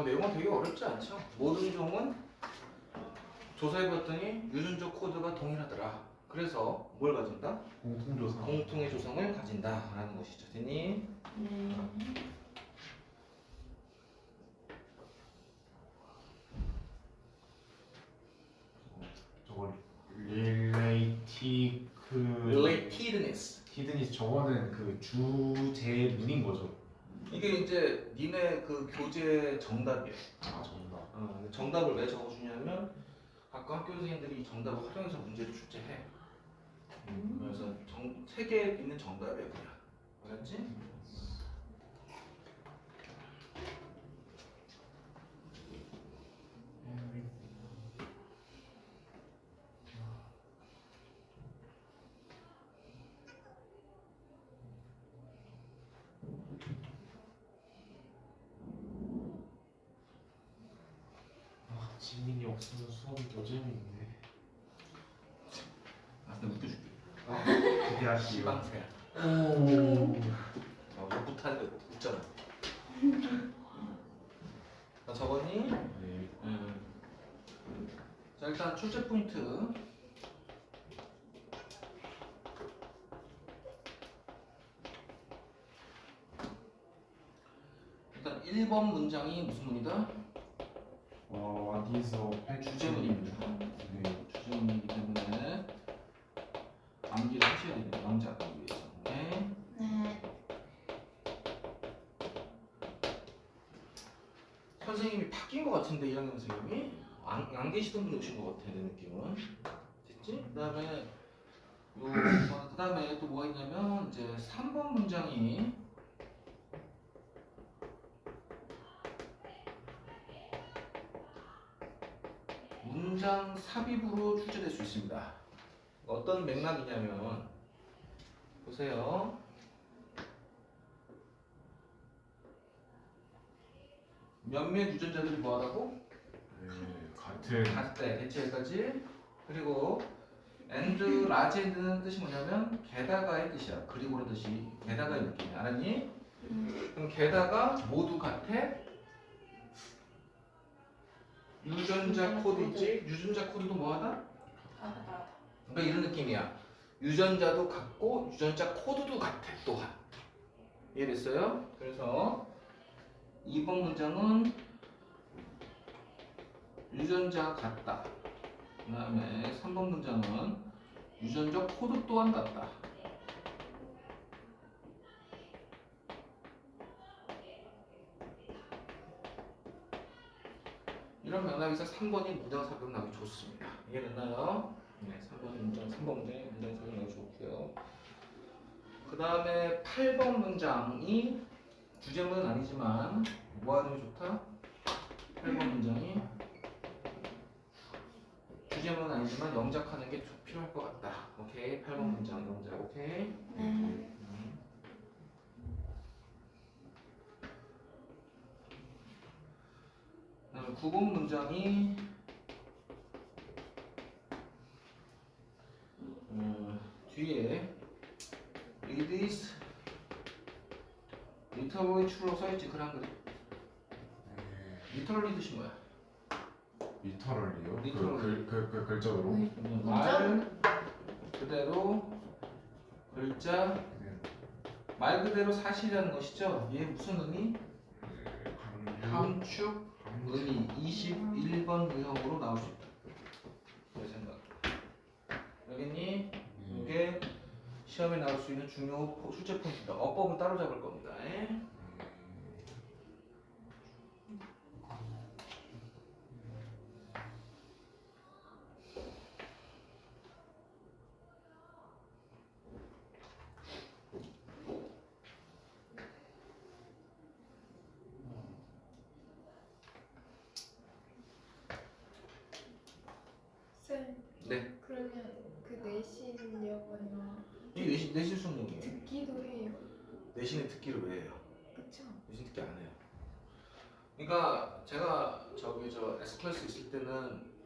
내용은 되게 어렵지 않죠? 모든 종은 조사해봤더니 유전적 코드가 동일하더라. 그래서 뭘 가진다? 공통조사. 공통의 조성을 가진다라는 것이죠. 됐니? 네. 저거 Relatedness. 히드니스 저거는 그 주제문인 거죠. 이게 이제 니네 그 교재 정답이에요. 아 정답. 정답을 왜 적어주냐면 각각 학교 선생님들이 이 정답을 활용해서 문제를 출제해. 그래서 책에 있는 정답이에요, 그냥. 알았지? 지민이 없으면 수업이 더 재미있네. 근데 웃겨줄게. 기대하시오. 시방새야. 오. 못하는 거 웃잖아. 자, 적었니? 네. 자, 일단 출제 포인트. 일단 1번 문장이 무슨 문이다? 어디서 주제문입니다. 네. 주제문이기 때문에 암기를 하셔야 됩니다. 영작 하기 위해서. 네. 네. 선생님이 바뀐 것 같은데 1학년 선생님이 안 계시던 분이 오신 것 같아 내 느낌은. 됐지? 그다음에 그다음에 또 뭐가 있냐면 이제 3번 문장이 문장 삽입으로 출제될 수 있습니다. 어떤 맥락이냐면 보세요. 몇몇 유전자들이 뭐하다고? 같은 같대. 대체까지. 그리고 and large and는 뜻이 뭐냐면 게다가의 뜻이야. 그리고라는 뜻이 게다가의 느낌이야. 알았니? 그럼 게다가 모두 같아? 유전자 코드 있지? 유전자 코드도 뭐하다? 그러니까 이런 느낌이야. 유전자도 같고 유전자 코드도 같아 또한. 이해됐어요? 그래서 2번 문장은 유전자 같다. 그 다음에 3번 문장은 유전적 코드 또한 같다. 이런 맥락에서 3번이 문장 삽입 나기 좋습니다. 이해됐나요? 네, 3번 문장 삽입 나기 좋고요. 그 다음에 8번 문장이 주제문은 아니지만 뭐 하는 게 좋다? 8번 문장이 주제문은 아니지만 영작하는 게 필요할 것 같다. 오케이. 8번 문장 영작. 오케이. 네. 그다음에 9번 문장이 뒤에 it is literally true로 써있지. 글 한글에. literally 뜻이 뭐야? 리터럴리요? 리터럴리. 그 글자로. 말 그대로 글자 말 그대로 사실이라는 것이죠. 얘 무슨 의미? 함축 의미 21번 유형으로 나올 수 있다. 내 생각. 여기니 이게 시험에 나올 수 있는 중요 출제 포인트다. 어법은 따로 잡을 겁니다. 쌤. 네. 그러면 그 내신 여거나 이 내실 수능이에요. 듣기도 해요. 내신에 듣기를 왜 해요? 그쵸? 내신 듣기 안 해요. 그러니까 제가 저 S클래스 있을 때는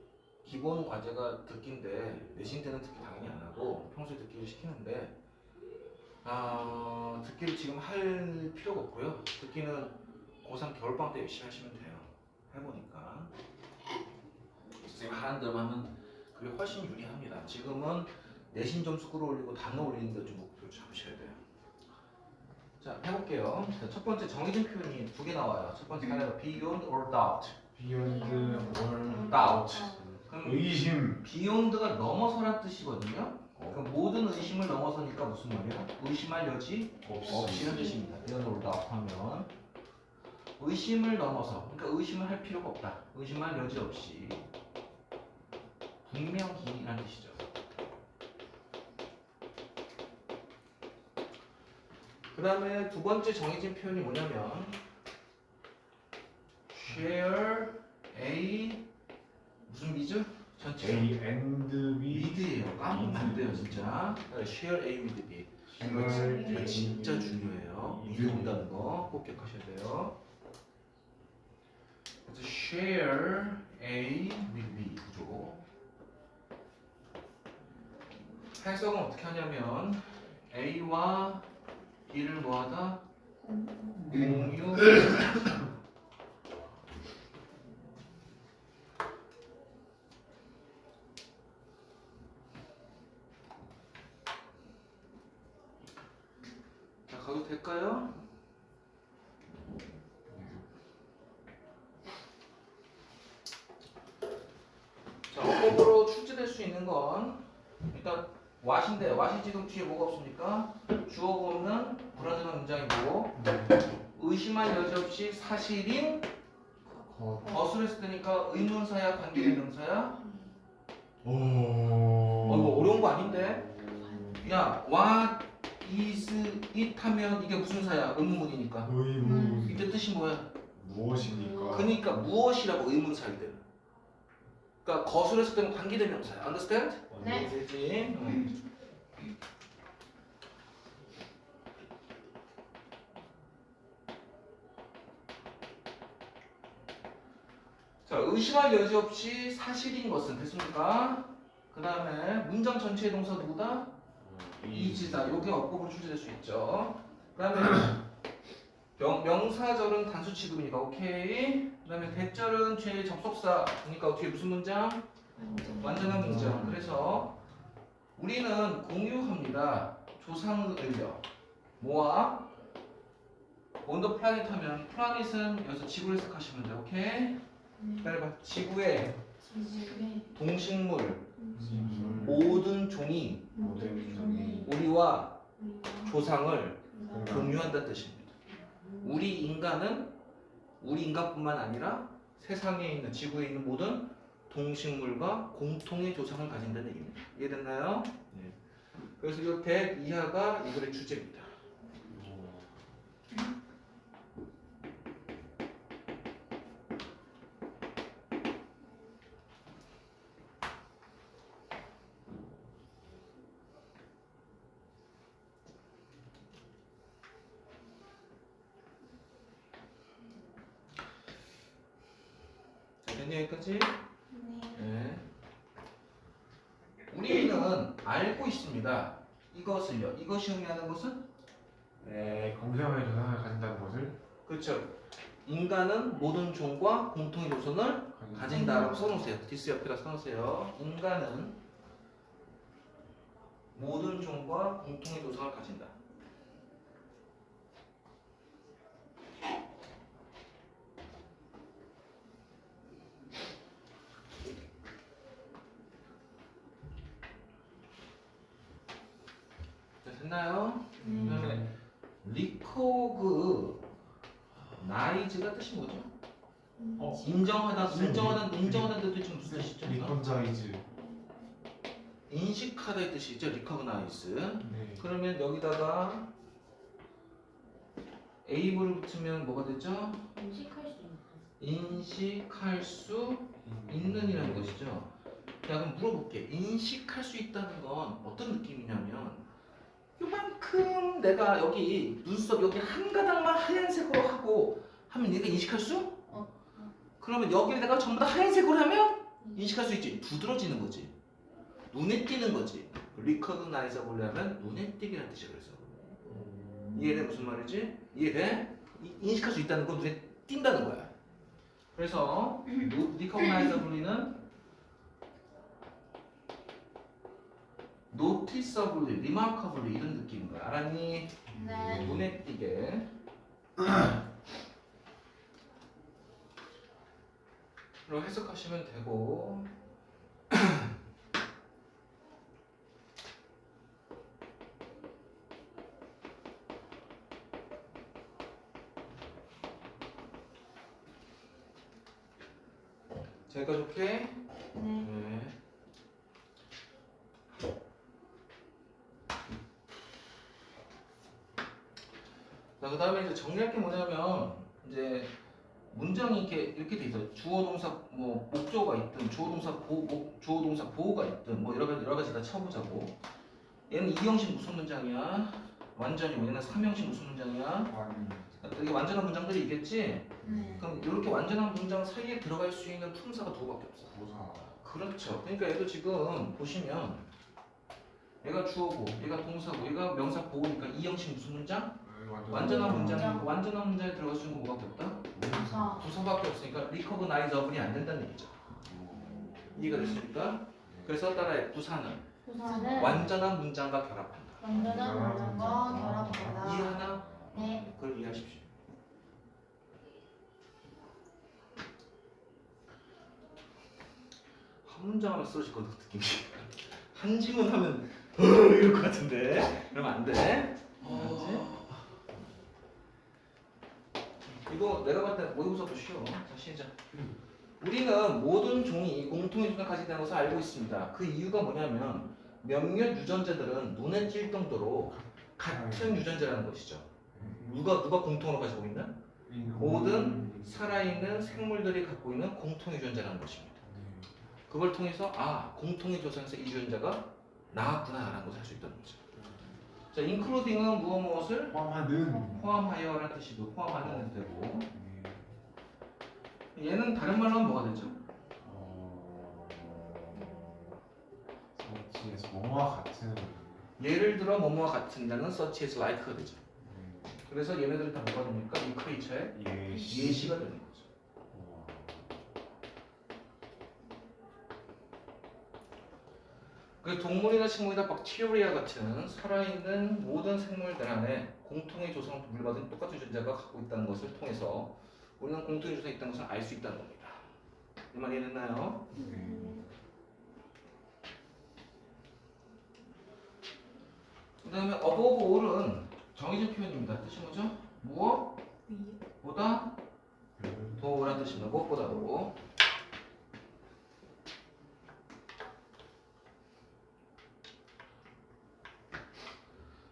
기본 과제가 듣기인데 내신 때는 듣기 당연히 안 하고 평소에 듣기를 시키는데 듣기를 지금 할 필요가 없고요. 듣기는 고3 겨울방학 때 열심히 하시면 돼요. 해보니까 선생님 하라는 대로 하면 그게 훨씬 유리합니다. 지금은 내신 점수 끌어올리고 단어 올리는 데 좀 목표 잡으셔야 돼요. 자, 해볼게요. 자, 첫 번째 정의진 표현이 두 개 나와요. 첫 번째 하나가 beyond or doubt. beyond or doubt. 그럼 의심. beyond가 넘어서란 뜻이거든요. 그 모든 의심을 넘어서니까 무슨 말이야? 의심할 여지 없이는 뜻입니다. beyond or doubt 하면 의심을 넘어서, 그러니까 의심을 할 필요가 없다. 의심할 여지 없이 분명히라는 뜻이죠. 그 다음에 두 번째 정해진 표현이 뭐냐면 share a 무슨 비죠? 전체 A and B. 위드예요. 까먹으면 안 돼요 진짜. share a with b. 이거 진짜 중요해요. 위드 온다는 거 꼭 기억하셔야 돼요. 그래서 share a with b 구조. 해석은 어떻게 하냐면 a와 b를 뭐하다? 공유. 자, 가도 될까요? 자, 어법으로 출제될 수 있는 건 일단 what인데 what이 지금 뒤에 뭐가 없습니까? 주어가 없는 불완전한 문장이고 의심할 여지 없이 사실인 것을 했을 때니까 의문사야 관계대명사야? 오. 이거 어려운 거 아닌데? 야, what is it 하면 이게 무슨 사야? 의문문이니까. 의문. 이때 뜻이 뭐야? 무엇입니까? 그러니까 무엇이라고 의문사일 때는. 그러니까 것을 했을 때는 관계대명사야. Understand? 네. 되지? 자, 의심할 여지 없이 사실인 것은 됐습니까? 그 다음에 문장 전체의 동사 누구다? is다. 요게 어법으로 출제될 수 있죠. 그 다음에 명사절은 단수 취급이니까 오케이. 그 다음에 대절은 죄의 접속사. 그러니까 뒤에 무슨 문장? 완전한 문장. 그래서 우리는 공유합니다. 조상을요. 뭐와? on the planet 하면 planet은 여기서 지구를 해석하시면 돼요. 오케이? 기다려봐. 지구의 동식물 모든 종이 우리와 조상을 공유한다는 뜻입니다. 우리 인간뿐만 아니라 세상에 있는 지구에 있는 모든 동식물과 공통의 조상을 가진다는 얘기입니다. 이해됐나요? 네. 그래서 이 대 이하가 이 글의 주제입니다. 됐냐 여기까지? 네. 우리는 알고 있습니다. 이것을요. 이것이 의미하는 것은? 네, 공생의 조상을 가진다는 것을 그렇죠. 인간은 모든 종과 공통의 조선을 가진다라고 써놓으세요. 디스 옆에다 써놓으세요. 인간은 모든 종과 공통의 조상을 가진다. 됐나요? 그다음에 리코그나이즈가 뜻이 뭐죠? 인정하다는 뜻이 무슨 뜻이죠? 리콘자이즈. 인식하다의 뜻이죠. 리코그나이즈. 네. 그러면 여기다가 able을 붙이면 뭐가 되죠? 인식할 수 있는이라는 것이죠. 자, 그럼 물어볼게. 인식할 수 있다는 건 어떤 느낌이냐면 요만큼 이만큼 내가 여기 눈썹 여기 한 가닥만 하얀색으로 하고 하면 얘가 인식할 수? 그러면 여기를 내가 전부 다 하얀색으로 하면 인식할 수 있지. 두드러지는 거지. 눈에 띄는 거지. recognizable 하면 눈에 띄기라는 뜻이야. 그래서 이해돼? 무슨 말이지? 이해돼? 인식할 수 있다는 건 눈에 띈다는 거야. 그래서 recognizable는 noticeably, remarkably 이런 느낌인 거야. 알았니? 네. 눈에 띄게. 그럼 해석하시면 되고. 제가 좋게. 네. 네. 자, 그 다음에 이제 정리할 게 뭐냐면 이제 문장이 이렇게 돼 있어요. 주어 동사 뭐 목적어가 있든 주어 동사 보호가 있든 뭐 여러 가지 다 쳐보자고. 얘는 2형식 무슨 문장이야? 완전이고 얘는 3형식 무슨 문장이야? 이게 완전한 문장들이 있겠지? 네. 그럼 이렇게 완전한 문장 사이에 들어갈 수 있는 품사가 두 개밖에 없어. 그렇죠. 그러니까 얘도 지금 보시면 얘가 주어고 얘가 동사고 얘가 명사 보호니까 2형식 무슨 문장? 완전한 문장이고 완전한 문장에 들어갈 수 있는 거 뭐밖에 없다? 부사. 부사밖에 없으니까 recognizable이 안 된다는 얘기죠. 이해가 됐습니까? 그래서 따라해. 부사는 부사는 완전한 문장과 결합한다. 완전한 문장과 결합한다. 이해하나? 네. 그걸 이해하십시오. 한 문장 하면 쓰러질 것 같은 느낌이. 한 지문 하면 이럴 것 같은데. 그러면 안 돼. 알았지? 이거 내가 봤을 때 모의고사도 쉬워. 자, 시작. 우리는 모든 종이 공통의 조건을 가진다는 것을 알고 있습니다. 그 이유가 뭐냐면 몇몇 유전자들은 눈에 띌 정도로 같은 유전자라는 것이죠. 누가 공통으로 가지고 있나? 모든 살아있는 생물들이 갖고 있는 공통 유전자라는 것입니다. 그걸 통해서 공통의 조상에서 이 유전자가 나왔구나라는 것을 알 수 있다는 거죠. 자, including은 무엇을 포함하여라는 뜻이고 포함하는 뜻도 되고 얘는 다른 말로 하면 뭐가 되죠? 뭐와 같은 예를 들어 뭐뭐와 같은다는 such as like가 되죠. 그래서 얘네들이 다 뭐가 됩니까? 이 크리처의 예시가 되는 거죠. 그 동물이나 식물이나 박테리아 같은 살아있는 모든 생물들 안에 공통의 조상을 물받은 똑같은 유전자가 갖고 있다는 것을 통해서 우리는 공통의 조상이 있다는 것을 알 수 있다는 겁니다. 이 말 이해됐나요? 그 다음에 above all은 정의적 표현입니다. 뜻이 뭐죠? 무엇보다 더라는 뜻입니다. 무엇보다도.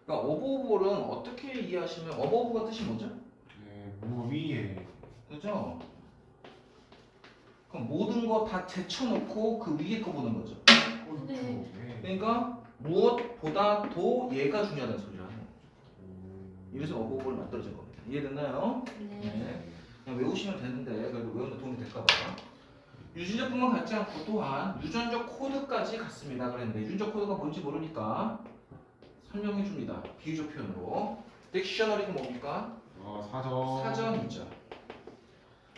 그러니까 above all은 어떻게 이해하시면 above가 뜻이 뭐죠? 무 위에 그죠? 그럼 모든 거 다 제쳐놓고 그 위에 거 보는 거죠. 그러니까 무엇보다도 얘가 중요하다는 소리를 하는 거죠. 이래서 어버버를 만들어진 겁니다. 이해됐나요? 네. 그냥 외우시면 되는데 그래도 외우는 도움이 될까봐. 유전자뿐만 같지 않고 또한 유전적 코드까지 같습니다. 그랬는데 유전적 코드가 뭔지 모르니까 설명해 줍니다. 비유적 표현으로. 딕셔너리가 뭡니까? 사전이죠.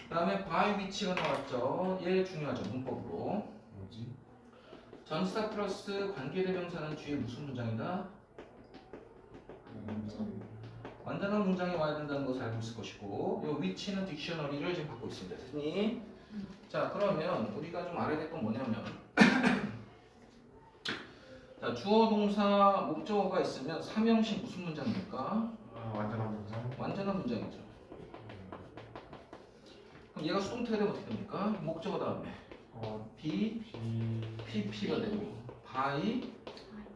그 다음에 by which가 나왔죠. 얘 중요하죠. 문법으로. 전치사 플러스 관계대명사는 뒤에 무슨 문장이다? 완전한 문장이 와야 된다는 것을 알고 있을 것이고 요 which는 딕셔너리를 지금 갖고 있습니다. 됐니? 자, 그러면 우리가 좀 알아야 될 건 뭐냐면 자, 주어 동사 목적어가 있으면 삼형식 무슨 문장입니까? 완전한 문장이죠. 그럼 얘가 수동태가 되면 어떻게 됩니까? 목적어 다음에 PP가 되고 by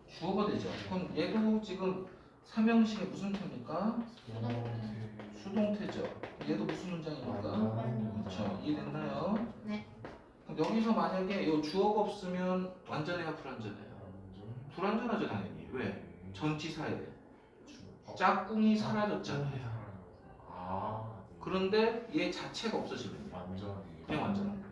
주어가 되죠. 그럼 얘도 지금 삼형식의 무슨 태입니까? 수동태죠. 얘도 무슨 문장입니까? 그렇죠. 이해됐나요? 네. 그럼 여기서 만약에 이 주어가 없으면 완전해요, 불완전해요? 불완전하죠, 당연히. 왜? 전치사에 짝꿍이 사라졌잖아요. 아. 네. 그런데 얘 자체가 없어지면 완전히. 그냥 완전한 거예요.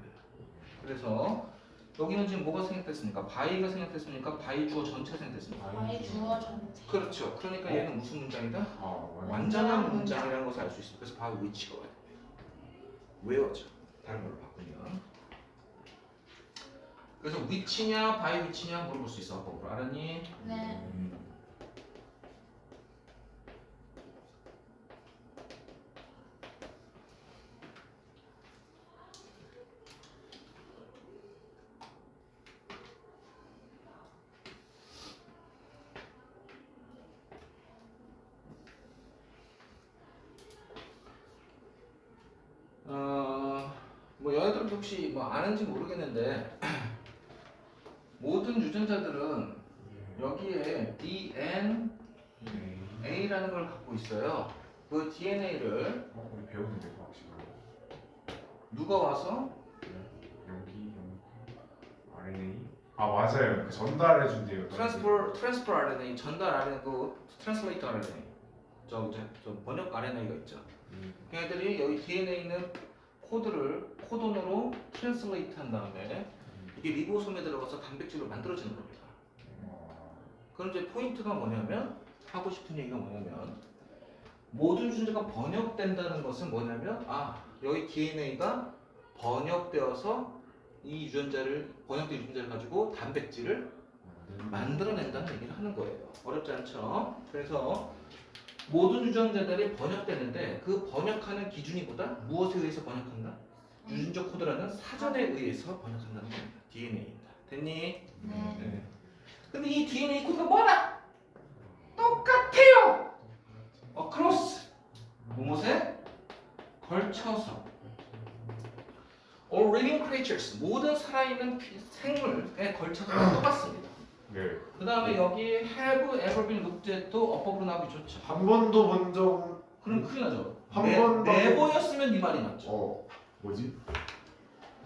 그래서 여기는 지금 뭐가 생략됐습니까? 바이가 생략됐으니까 바이 주어 전체가 생략됐습니다. 바이 주어 전체. 그렇죠. 그러니까 얘는 무슨 문장이다? 아, 완전한 문장이라는 것을 알 수 있습니다. 그래서 바로 위치가 와야 돼요. 외워져. 다른 걸로 바꾸면. 그래서 위치냐 바이 위치냐 물어볼 수 있어. 법으로 알았니? 네. 뭐 여러분들 혹시 뭐 아는지 모르겠는데 모든 유전자들은 여기에 DNA라는 걸 갖고 있어요. 그 DNA를 우리 배웠는데 확실히. 누가 와서 여기 RNA. 아 맞아요. 그 전달해 준대요. 트랜스퍼 RNA 전달 RNA 그 트랜슬레이터 RNA 저 번역 RNA가 있죠. 걔네들이 여기 DNA는 코돈으로 트랜슬레이트 한 다음에 이게 리보솜에 들어가서 단백질로 만들어지는 겁니다. 그럼 이제 포인트가 뭐냐면 하고 싶은 얘기가 뭐냐면 모든 유전자가 번역된다는 것은 뭐냐면 여기 DNA가 번역되어서 이 유전자를 번역된 유전자를 가지고 단백질을 만들어낸다는 얘기를 하는 거예요. 어렵지 않죠? 그래서 모든 유전자들이 번역되는데 그 번역하는 기준이 보다 무엇에 의해서 번역한다? 유전자 코드라는 사전에 의해서 번역한다는 겁니다. DNA입니다. 됐니? 네. 근데 이 DNA 코드가 뭐다? 똑같아요. 크로스 무엇에? 걸쳐서 All living creatures 모든 살아있는 생물에 걸쳐서 똑같습니다. 네. 그 다음에 여기 have ever been looked at도 어법으로 나오기 좋죠. 한 번도 본 적. 그럼 큰일 나죠. 한 번도. never였으면 이 말이 맞죠. 뭐지?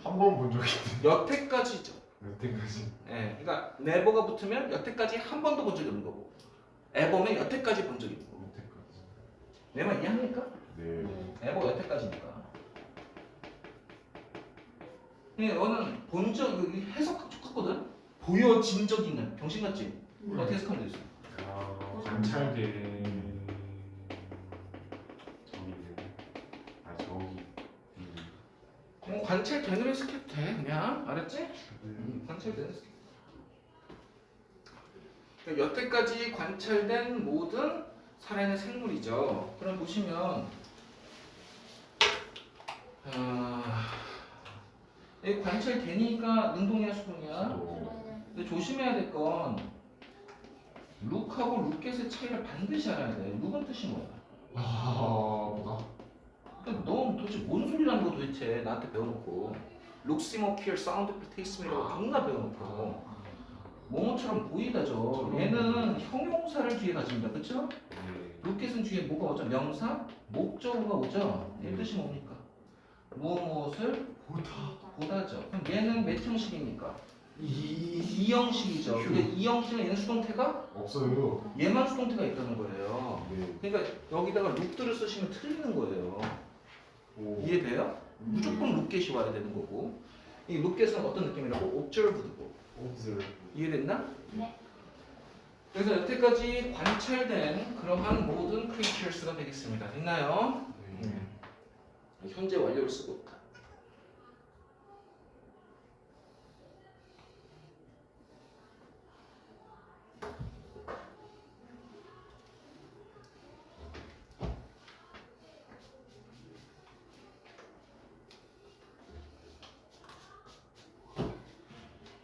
한 번 본 적이 있는데. 여태까지죠. 여태까지. 네, 그러니까 never가 붙으면 여태까지 한 번도 본 적이 없는 거고 ever면 여태까지 본 적이 있는 거고. 여태까지. 내 말 이해합니까? 네. ever 여태까지니까. 근데 너는 본 적, 해석 똑같거든? 보여진 적이 있는 병신 같지? 어떻게 해석하면 되지? 관찰된 저기. 관찰되는 해석해도 돼 그냥 알았지? 관찰되는 해석. 그러니까 여태까지 관찰된 모든 살아있는 생물이죠. 그럼 보시면 이 관찰되니까 능동이야 수동이야? 근데 조심해야 될 건 룩하고 룩겟의 차이를 반드시 알아야 돼. 룩은 뜻이 뭐야? 뭐다? 그러니까 넌 도대체 뭔 소리라는 거 도대체 나한테 배워놓고 look, seem, appear, sound, taste, smell이라고 존나 배워놓고 뭐뭐처럼 보이다죠. 얘는 형용사를 뒤에 가집니다. 그쵸? 룩겟은 뒤에 뭐가 오죠? 명사? 목적어가 오죠? 얘 뜻이 뭡니까? 무엇을 보다죠. 그럼 얘는 몇 형식입니까? 이 형식이죠. 근데 이 형식은 얘는 수동태가 없어요. 얘만 수동태가 있다는 거예요. 네. 그러니까 여기다가 룩들을 쓰시면 틀리는 거예요. 이해돼요? 무조건 룩겟이 와야 되는 거고 이 룩겟은 어떤 느낌이라고? observed고 이해됐나? 네. 그래서 여태까지 관찰된 그러한 모든 creatures가 되겠습니다. 됐나요? 현재 완료를 쓰고 있다.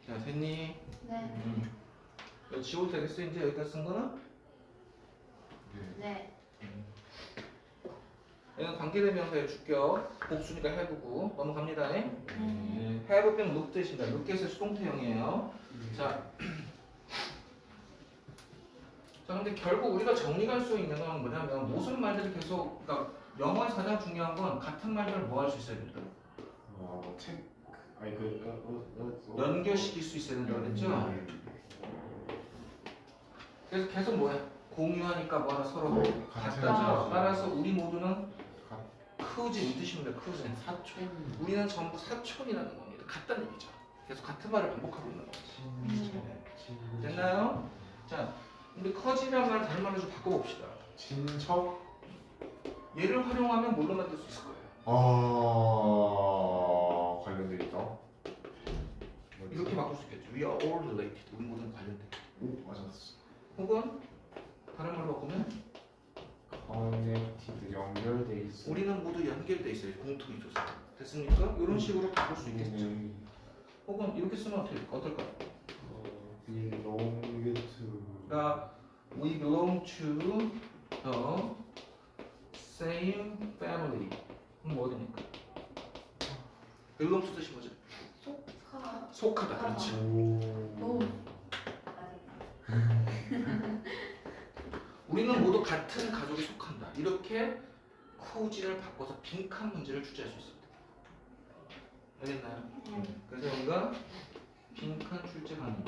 자, 됐니? 네. 이거 지워도 되겠어? 이제 여기까지 쓴 거는? 네. 얘는 관계대명사의 주격, 복수니까 have고 넘어갑니다. 네. have 빼면 look 뜻입니다. look겟의 수동태형이에요. 자, 근데 결국 우리가 정리할 수 있는 건 뭐냐면 모든 말들이 계속 그러니까 영어에서 가장 중요한 건 같은 말들을 뭐 할 수 있어야 된다. 연결시킬 수 있어야 된다고 그랬죠? 그래서 계속 뭐야? 공유하니까 뭐하나 서로 같은 같다죠. 자죠. 따라서 우리 모두는 같- 크우진 이 뜻입니다. 크우진 사촌. 우리는 전부 사촌이라는 겁니다. 같다는 얘기죠. 계속 같은 말을 반복하고 있는 거죠. 됐나요? 자, 우리 커지란 말 다른 말로 좀 바꿔봅시다. 친척. 얘를 활용하면 뭘로 만들 수 있을 거예요? 관련돼 있다. 이렇게 바꿀 수 있겠죠. We are all related. 우리 모두는 관련돼. 오 맞았어. 혹은 다른 말로 바꾸면 커넥티드 연결돼 있어. 우리는 모두 연결돼 있어요. 공통이 조사. 됐습니까? 이런 식으로 바꿀 수 있겠죠. 혹은 이렇게 쓰면 어떨까요? belong to. 그러니까 we belong to the same family. 그럼 뭐 됩니까? belong to 뜻이 뭐죠? 속하. 속하다. 그렇지. 오. 우리는 모두 같은 가족에 속한다. 이렇게 코우진을 바꿔서 빈칸 문제를 출제할 수 있습니다. 알겠나요? 그래서 우리가 빈칸 출제 강의.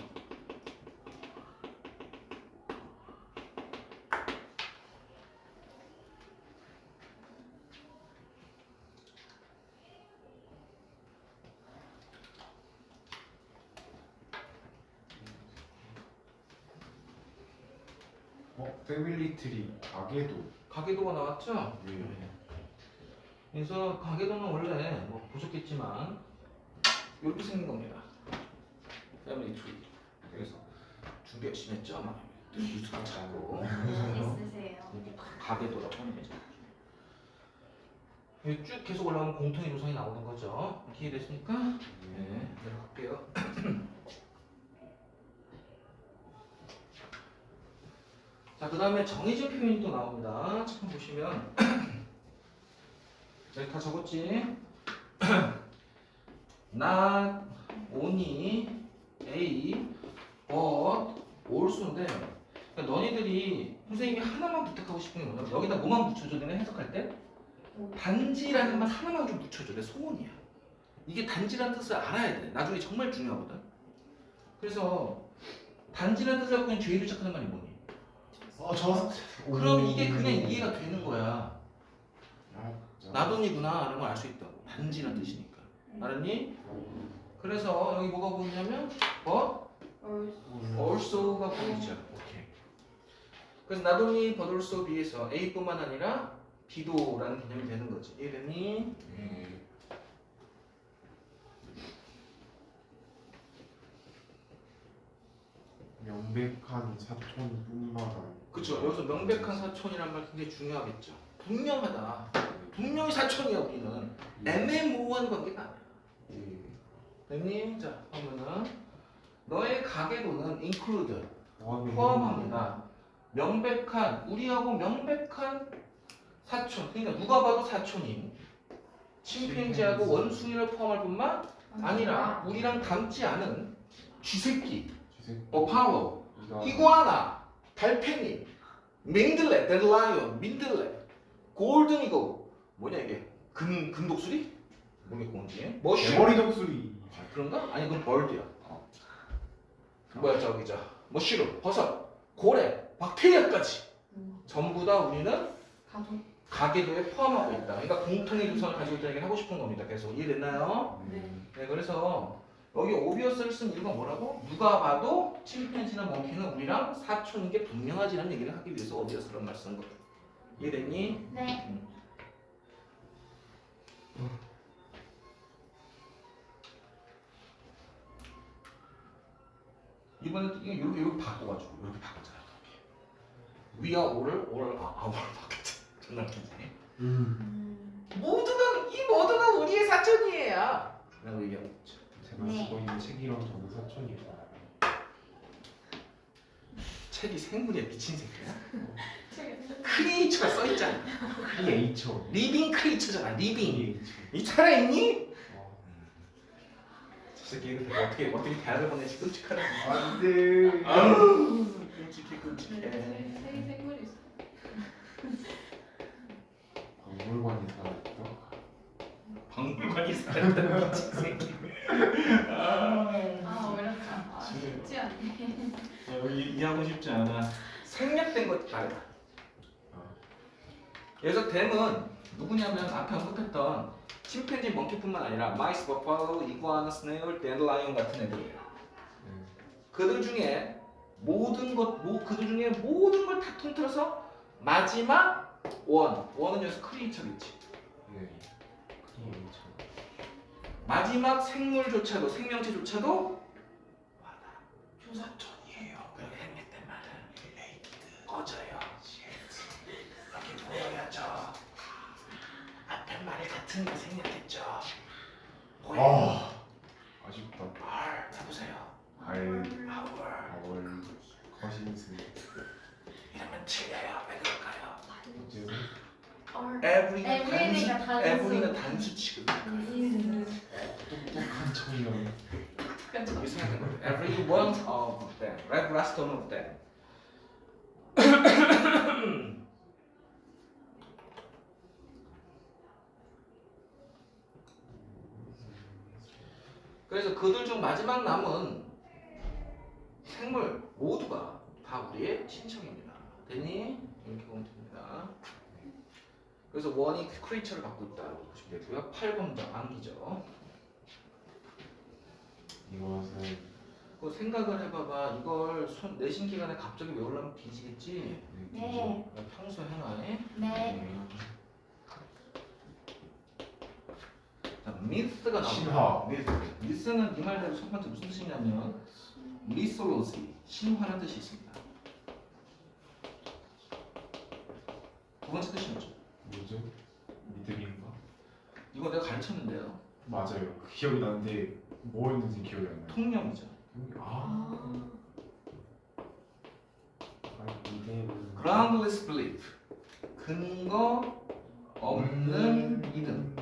패밀리 트리 가계도. 가계도가 나왔죠? 네. 그래서 가계도는 원래 뭐 보셨겠지만 이렇게 생긴 겁니다. 패밀리 트리. 그래서 준비 열심히 했죠? 아마 뉴스가 자고 있으세요. 이렇게 가계도라고 하는 거죠. 이게 쭉 계속 올라가면 공통의 조성이 나오는 거죠. 이해됐습니까? 네, 내려갈게요. 자, 그 다음에 정해진 표현이 또 나옵니다. 잠깐 보시면 여기 다 적었지? Not only A, but also인데 그러니까 너희들이 선생님이 하나만 부탁하고 싶은 게 뭐냐면 여기다 뭐만 붙여줘 내가 해석할 때 단지라는 말 하나만 좀 붙여줘. 내 소원이야. 이게 단지라는 뜻을 알아야 돼. 나중에 정말 중요하거든. 그래서 단지라는 뜻을 갖고 있는 죄를 시작하는 말이 뭐니? 그럼 이게 그냥 이해가 되는 거야. 나돈이구나 라는 걸 알 수 있다고. 단지라는 뜻이니까. 알았니? 그래서 여기 뭐가 보이냐면 also가 보이죠. 오케이. 그래서 나돈이 but also B에서 A뿐만 아니라 B도라는 개념이 되는 거지. 이해됐니? 명백한 사촌뿐만 아니라. 그쵸. 여기서 명백한 사촌이란 말 굉장히 중요하겠죠. 분명하다. 분명히 사촌이야 우리는. 애매모호한 관계가 아니야. 됐니? 자, 그러면은 너의 가계도는 include 포함합니다. 명백한 우리하고 명백한 사촌. 그러니까 누가 봐도 사촌인 침팬지하고 원숭이를 포함할 뿐만 아니라 우리랑 닮지 않은 쥐새끼, 버팔로, 이구아나, 달팽이, 맹들레, 데드라이언, 민들레, 골든 이거 뭐냐 이게 금독수리? 뭐게 뭔지? 머쉬 대머리 독수리. 그런가? 아니 그건 벌드야. 뭐야 저기자 머쉬룸, 버섯, 고래, 박테리아까지 전부 다 우리는 가족. 가계도에 포함하고 있다. 그러니까 공통의 유선을 가지고 있다는 얘기를 하고 싶은 겁니다. 계속 이해됐나요? 네. 네, 그래서 여기 오비어스를 쓴 이유가 뭐라고? 누가 봐도 침팬지나 몽키는 우리랑 사촌인 게 분명하지라는 얘기를 하기 위해서 오비어스라는 말 쓴 거예요. 이해됐니? 네. 이번에 이렇게 바꿔가지고 이렇게 바꿨잖아. 위아 오를 아오를 바꿨지. 정말 괜찮네. 모두가 이 모두가 우리의 사촌이에요. 라고 얘기하고 있죠. 제가 네. 쓰고 있는 책이랑 저도 사촌이에요. 책이 생물이야 미친 새끼야. 크리에이처가 써있잖아. 크리에이처. 리빙 크리에이처잖아. 리빙. 크리에이처. 이 살아있니? 저 새끼 어떻게 대학을 보내지 끔찍하다. 안돼. 아우 끔찍해. 생물이 있어. 박물관에 살아있다. 박물관이 살아있다 미친 새끼. 어렵다. 쉽지 않네. 여기 이해하고 싶지 않아. 생략된 것 말이야. 말해라. 그래서 댐은 누구냐면 앞에 언급했던 침팬지, 멍키뿐만 아니라 마이스, 버팔로, 이구아나, 스네일, 댄드라이온 같은 애들이에요. 그들 중에 모든 걸 다 통틀어서 마지막 원은 여기서 크리에이처겠지. 마지막 생물조차도 생명체조차도 조사촌이에요. 그렇게 생겼단 말은 꺼져요. 여기 보여야죠. 앞에 말이 같은 게 생겼겠죠. 보여요. 아쉽다. 해보세요. 아월 거신스. 이러면 틀려요. 왜 그럴까요? 어째서? Every가 단수. every는 단수 취급이니까요. 똑똑한 청년. 이렇게 생각하는 거예요. Every one of them, every last one of them. 그래서 그들 중 마지막 남은 생물 모두가 다 우리의 친척입니다. 됐니? 이렇게 보면 됩니다. 그래서 원이 크리처를 갖고 있다고 보시면 되고요. 8번장 암기죠. 이것은 그 생각을 해봐봐. 이걸 내신 기간에 갑자기 외우려면 뒤지겠지? 네. 평소 행하에. 네. 자, 미스가 신화. 나옵니다. 미스는 이 말대로 첫 번째 무슨 뜻이냐면 미솔로지, 신화라는 뜻이 있습니다. 두 번째 뜻이 뭐죠? 뭐죠? 믿음인가? 이거 내가 가르쳤는데요. 맞아요. 기억이 나는데 뭐였는지 기억이 안 나요. 통념이죠. 아. 믿음. Groundless belief, 근거 없는 믿음.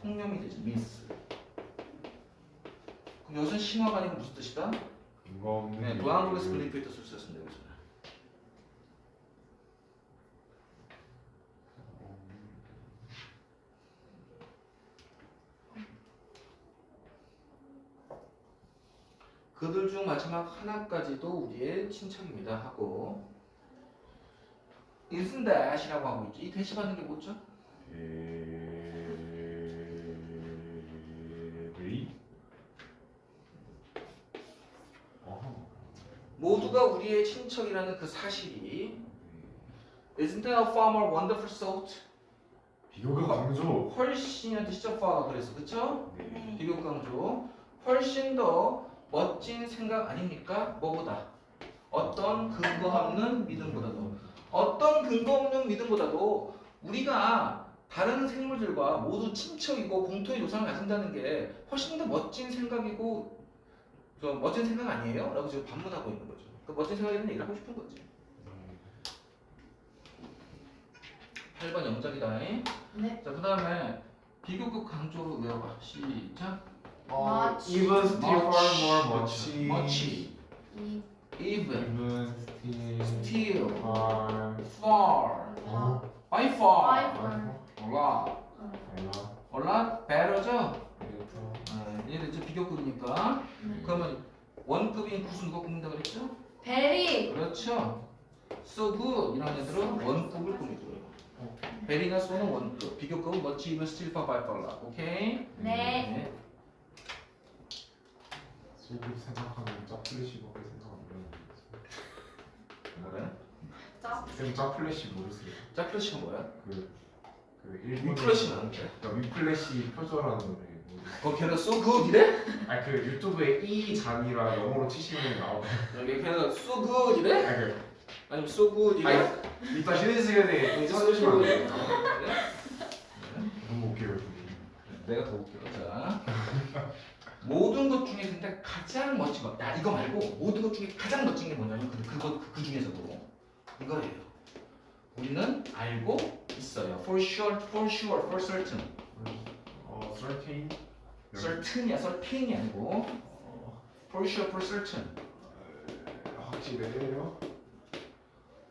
통념이 되죠. 미스. 그럼 여기서 신화가 아니고 무슨 뜻이다? 근거 없는. 네, groundless belief의 뜻을 썼습니다. 여기서는. 그들 중 마지막 하나까지도 우리의 친척입니다 하고 isn't that이라고 하고 있죠. 이 대시받는 게 뭐죠? 베리. 모두가 우리의 친척이라는 그 사실이 isn't that a far more wonderful thought? 비교가 강조. 훨씬이란 뜻이죠. far 그래서 그쵸? 네. 비교 강조 훨씬 더 멋진 생각 아닙니까? 뭐보다? 어떤 근거 없는 믿음보다도 어떤 근거 없는 믿음보다도 우리가 다른 생물들과 모두 친척이고 공통의 조상을 가진다는 게 훨씬 더 멋진 생각이고 멋진 생각 아니에요? 라고 지금 반문하고 있는 거죠. 그 멋진 생각에 대한 얘기를 하고 싶은 거지. 8번 영작이다. 네. 자, 그 다음에 비교급 강조로 외워봐. 시작. Much. Even still far more much, much. 이 even, Even still still, far. far, 어? by far, Five. a lot, a lot better죠? 얘들 비교급이니까. 네. 그러면 원급인 굿은 누가 꾸민다 그랬죠? 베리. 그렇죠. so good 이런 애들은 원급을 꾸미고요. 베리나 so는 원급, 비교급은 much, even, still, far, by far, a lot. 오케이? 네. 소급 생각하면 짜플래시밖에 생각 안 나요. 뭐래? 짭. 쌤 짜플래시 모르세요? 짝플래시가 뭐야? 그 일본 위플래시 나는데? 위플래시 표절하는 노래. 걔는 so good 이래? 아니 그 유튜브에 이 잔이라 영어로 치시면 나오고. 여기 걔는 so good 이래? 아니 그 아니면 so good 이래? 아니 이따 쉬는 시간에 찾으시면 안 돼요. 너무 웃겨요. 내가 더 웃겨. 자, 모든 것 중에 근데 가장 멋진 것, 야 이거 말고 모든 것 중에 가장 멋진 게 뭐냐면 그 중에서도 이거예요. 우리는 알고 있어요. For sure, for certain. certain. certain이야, certain이 아니고 for sure, for certain. 확실해요?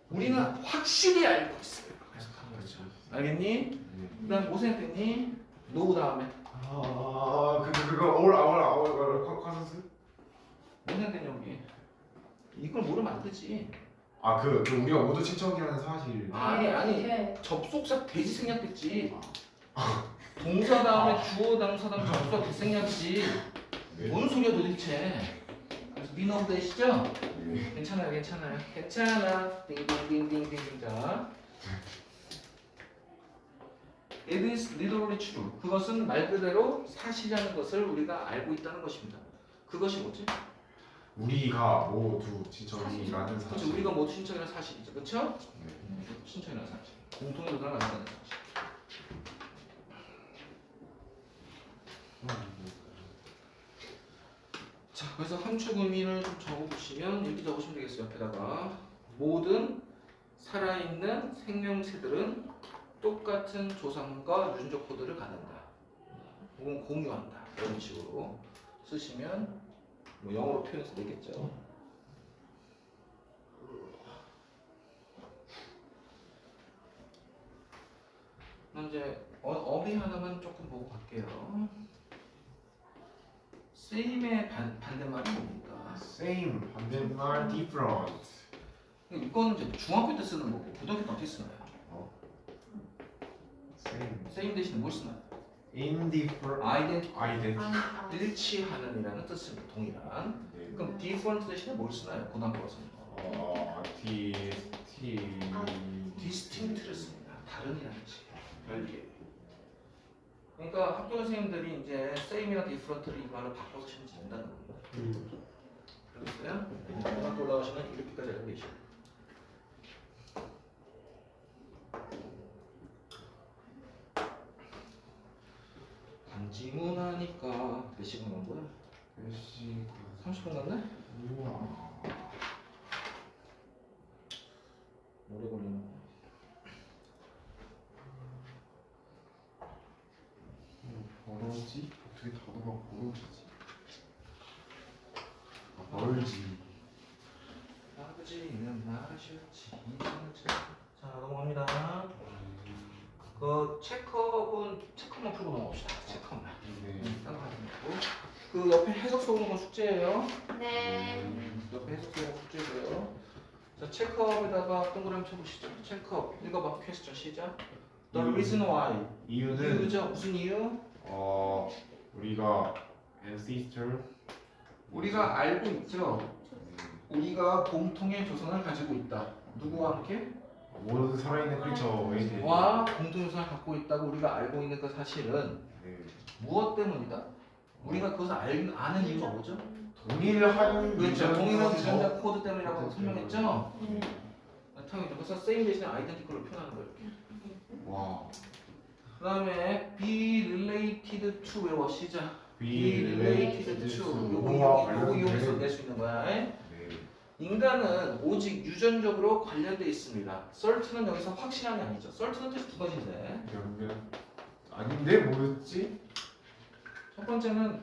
우리는 확실히 알고 있어요. 그래서 가는 거죠. 알겠니? 네. 그다음 뭐 생각했니? 노 다음에 그거 all 컨센스? 뭐 생각했냐 우리? 이걸 모르면 안 되지. 그 우리가 모두 친척이라는 사실. 아니 네. 접속사 돼지 생략됐지. 동사 다음에 주어 당사 다음에 접속사 돼지 생략이지. 네. 뭔 소리야 도대체. 그래서 민어 되시죠? 네. 괜찮아요. 괜찮아. 띵띵띵띵띵. 자. It is literally true. 그것은 말 그대로 사실이라는 것을 우리가 알고 있다는 것입니다. 그것이 뭐지? 우리가 모두 친척이라는 그렇죠. 사실. 우리가 모두 친척이라는 사실이죠. 그렇죠? 네. 친척이라는 사실. 공통의 누나가 아니라는 사실. 자, 그래서 함축 의미를 좀 적어보시면 이렇게 적으시면 되겠어요. 옆에다가 모든 살아있는 생명체들은 똑같은 조상과 유전적 코드를 갖는다. 혹은 공유한다. 이런 식으로 쓰시면 뭐 영어로 표현해서 되겠죠. 이제 어휘 하나만 조금 보고 갈게요. same의 반대말이 뭡니까? Same 반대말 different. 이거는 이제 중학교 때 쓰는 거고 고등학교 때 어떻게 쓰나요? Same. same 대신에 뭘 쓰나요? Indifferent. identical. 일치하는이라는 뜻입니다. 동일한. 네. 그럼 different 대신에 뭘 쓰나요? 고등학교 가서는 distinct를 씁니다. 다른이라는 뜻이에요. 별개. 그러니까 학교 선생님들이 이제 same이나 different를 이 말로 바꿔서 시면 된다는 겁니다. 알겠어요? 고등학교 올라가시면 이렇게까지 알고 계시고. 반지문 하니까 몇 시간 간 거야? 몇 시? 30분 갔네? 우와. 오래 걸리는 거. 멀어지? 어떻게 단어가 멀어지지? 멀지. 아버지는 말하셨지. 자 넘어갑니다. 그 체크업만 풀고 넘어갑시다. 체크업만. 네. 딴거 하지 말고. 그 옆에 해석 써오는 건 숙제예요. 네. 옆에 해석 써오는 건 숙제고요. 자 체크업에다가 동그라미 쳐보시죠. 체크업 읽어봐. 퀘스천 시작. The reason why. 이유는 이유죠. 무슨 이유? 우리가 ancestor 우리가 알고 있죠. 우리가 공통의 조상을 가지고 있다. 누구와 함께? 모든 살아있는 크리처에 대해 와 공통의 조상을 갖고 있다고 우리가 알고 있는 그 사실은 네. 무엇 때문이다? 우리가 그것을 아는 이유가 뭐죠? 동일한 그렇죠. 동일한 유전자 유전자 코드 때문이라고 설명했죠? 네. 당연히 그래서 same 대신에 identical로 표현하는 거예요. 이렇게. 와. 그 다음에 be related to 외워 시작. be related to 요거 이용해서 낼 수 있는 거야. 네. 인간은 오직 유전적으로 관련돼 있습니다. certain은 여기서 확실함이 아니죠. certain은 뜻이 두 가지인데 그러면 아닌데 뭐였지? 첫 번째는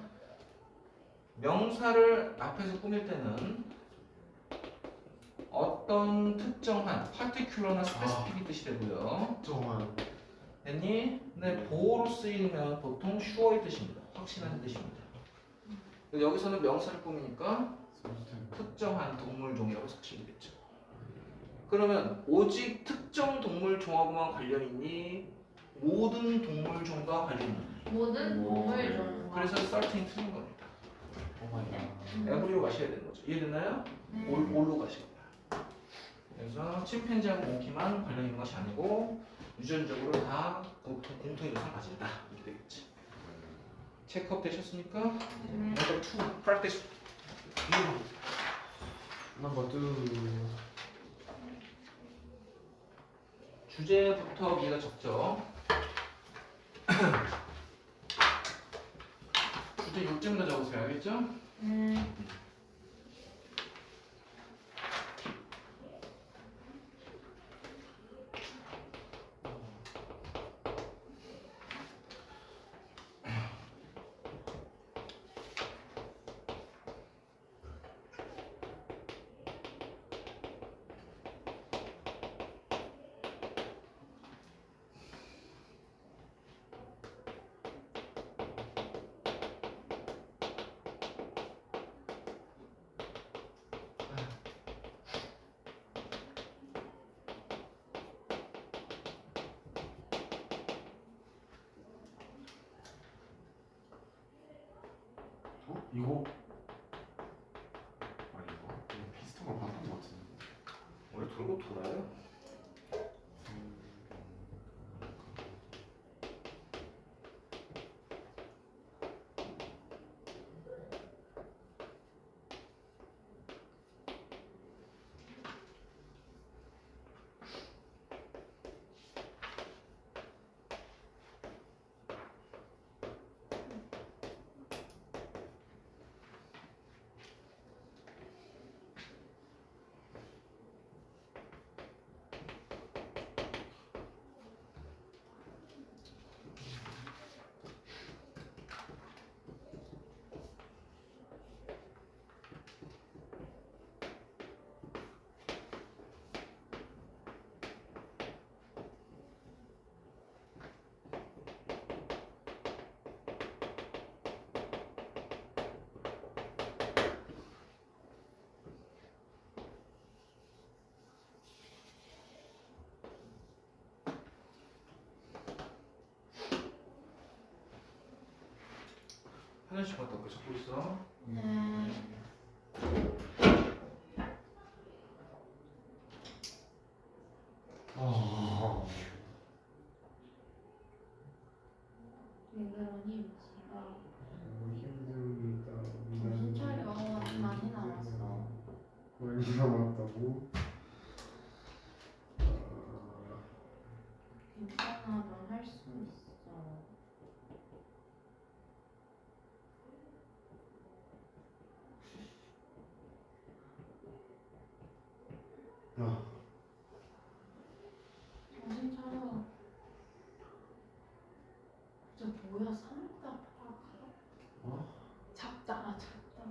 명사를 앞에서 꾸밀 때는 어떤 특정한 particular나 specific이 뜻이 되고요. 정말 됐니? 근데 보호로 쓰이면 보통 sure의 뜻입니다. 확실한 뜻입니다. 근데 여기서는 명사를 꾸미니까 특정한 동물종이라고 사실이겠죠. 그러면 오직 특정 동물종하고만 관련 있니? 모든 동물종과 관련 있니? 모든 동물종. 그래서 certain 틀린 겁니다. 네. 에브리로 가셔야 되는 거죠. 이해됐나요? 네. 올로 가시거나. 그래서 침팬지하고 몽키만 관련 있는 것이 아니고 유전적으로 다 공통의 조상을 가진다. 이렇게 되겠지. 체크업 되셨습니까? 네. Number 2, practice. Number 2. 주제부터 미가 적죠. 주제 요점이나 적으세요. 알겠죠? 네. 이거 아니 이거 비슷한 걸 봤던 것 같은데. 원래 돌고 돌아요. 하나씩 갖다 놓고 잡고 있어. 네. 왜 그러니 지가 힘듭니다. 정신 차려. 많이 남았어. 많이 남았다고? 괜찮아. 넌 할 수 있어. 정신 차려. 저 뭐야? 삼다 파가? 어? 잡다가 잡다가.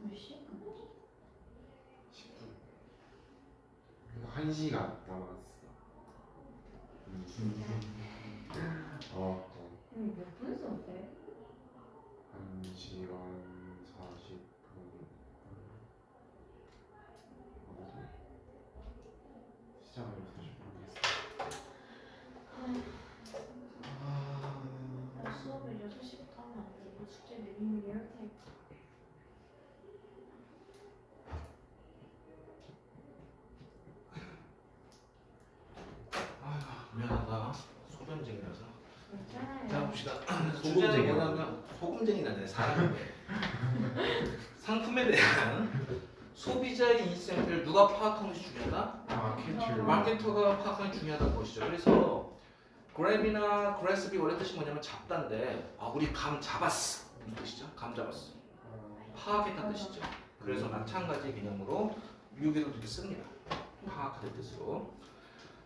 몇 시간이지? 10분. 1시간 남았어. 몇분 썼대? 1시간 40분. 시작을 사실 모르겠어. 나 수업을 6시부터 하면 안 되고 숙제 미리미리 할 테니까. 아휴 미안하다. 소변쟁이라서. 자 괜찮아요. 봅시다. 소금쟁이라고. 주제는 뭐냐면 소금쟁이라네 사람인데 상품에 대한 소비자의 이익 상태를 누가 파악하는 것이 중요하다? 마케터. 마케터가 파악하는 게 중요하다는 것이죠. 그래서 그랩이나 그래스비 원래 뜻이 뭐냐면 잡다인데 우리 감 잡았어 무슨 뜻이죠? 감 잡았어 파악했다는 뜻이죠. 그래서 마찬가지 개념으로 미국에도 이렇게 씁니다. 파악하는 뜻으로.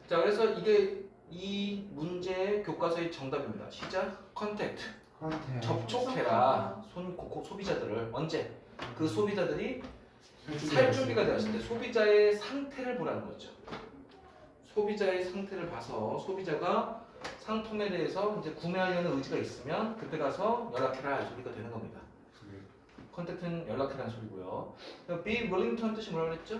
자 그래서 이게 이 문제 교과서의 정답입니다. 시작 컨택트 접촉해라 소비자들을 언제 그 소비자들이 살 준비가 되었을 때 소비자의 상태를 보라는 거죠. 소비자의 상태를 봐서 소비자가 상품에 대해서 이제 구매하려는 의지가 있으면 그때 가서 연락해라 이 소리가 되는 겁니다. 컨택트는 연락해라는 소리고요. be willing to는 뜻이 뭐라고 그랬죠?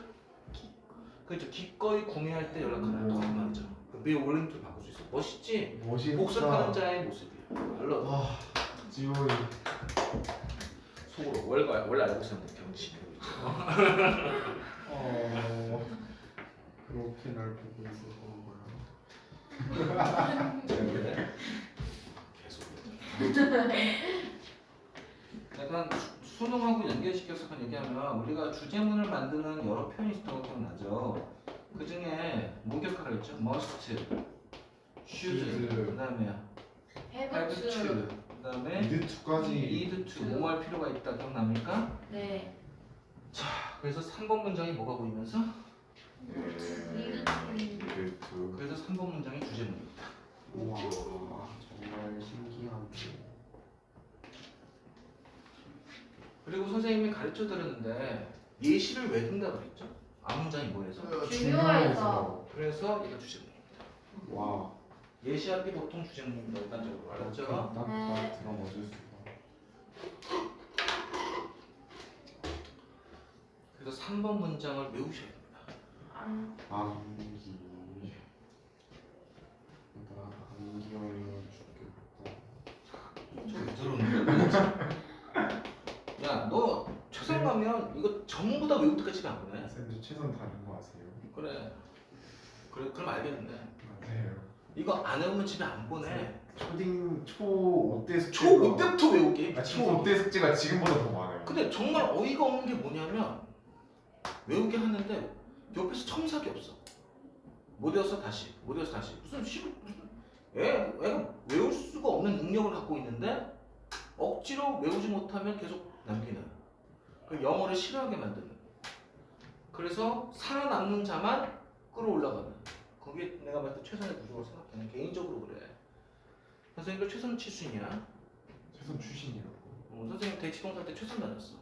그렇죠. 기꺼이 구매할 때 연락하라 똑같은 말이죠. be willing to 바꿀 수 있어. 멋있지? 멋있다. 복습하는 자의 모습이에요. 알로 와, 지원이. 속으로 원래 알고 있었는데 병신. 그렇게 날 보고 있었던 거야. 계속. 약간 수능하고 연결시켜서 얘기하면 우리가 주제문을 만드는 여러 표현이 있었던 거 기억나죠? 그 중에 목격하라 했죠? must, should, 그다음에 have to, 그다음에 미드 2까지. need to, 뭐 할 필요가 있다 기억납니까? 네. 자, 그래서 3번 문장이 뭐가 보이면서? 그래서 3번 문장이 주제문입니다. 우와, 정말 신기한데. 그리고 선생님이 가르쳐 드렸는데 예시를 왜 든다 그랬죠? 앞문장이 뭐해서? 중요해서. 그래서 이거 주제문입니다. 와, 예시하기 보통 주제문입니다. 일반적으로 알았죠? 딱 네. 들어맞을 수가. 그래서 3번 문장을 외우셔야 됩니다. 암기. 나 암기 걸려 죽겠다. 들었는데? 야, 너 최선 가면 이거 전부 다 외울 때까지 집에 안 보내. 쌤도 최선 다하는 거 아세요? 그래. 그럼 알겠는데. 맞아요. 이거 안 외우면 집에 안 보내. 초딩 초 5대 숙제가 초 5때부터 외우게. 초 5대 숙제가 지금보다 더 많아요. 근데 정말 어이가 없는 게 뭐냐면 외우게 하는데 옆에서 첨삭이 없어. 못 외워서 다시, 못 외워서 다시. 무슨 애가 외울 수가 없는 능력을 갖고 있는데 억지로 외우지 못하면 계속 남기는. 그 영어를 싫어하게 만드는. 그래서 살아남는 자만 끌어올라가는. 그게 내가 봤을 때 최선의 구조라고 생각해. 개인적으로 그래. 선생님도 최선 칠 수 있냐? 최선 출신이라고. 선생님 대치동 살 때 최선 다녔어.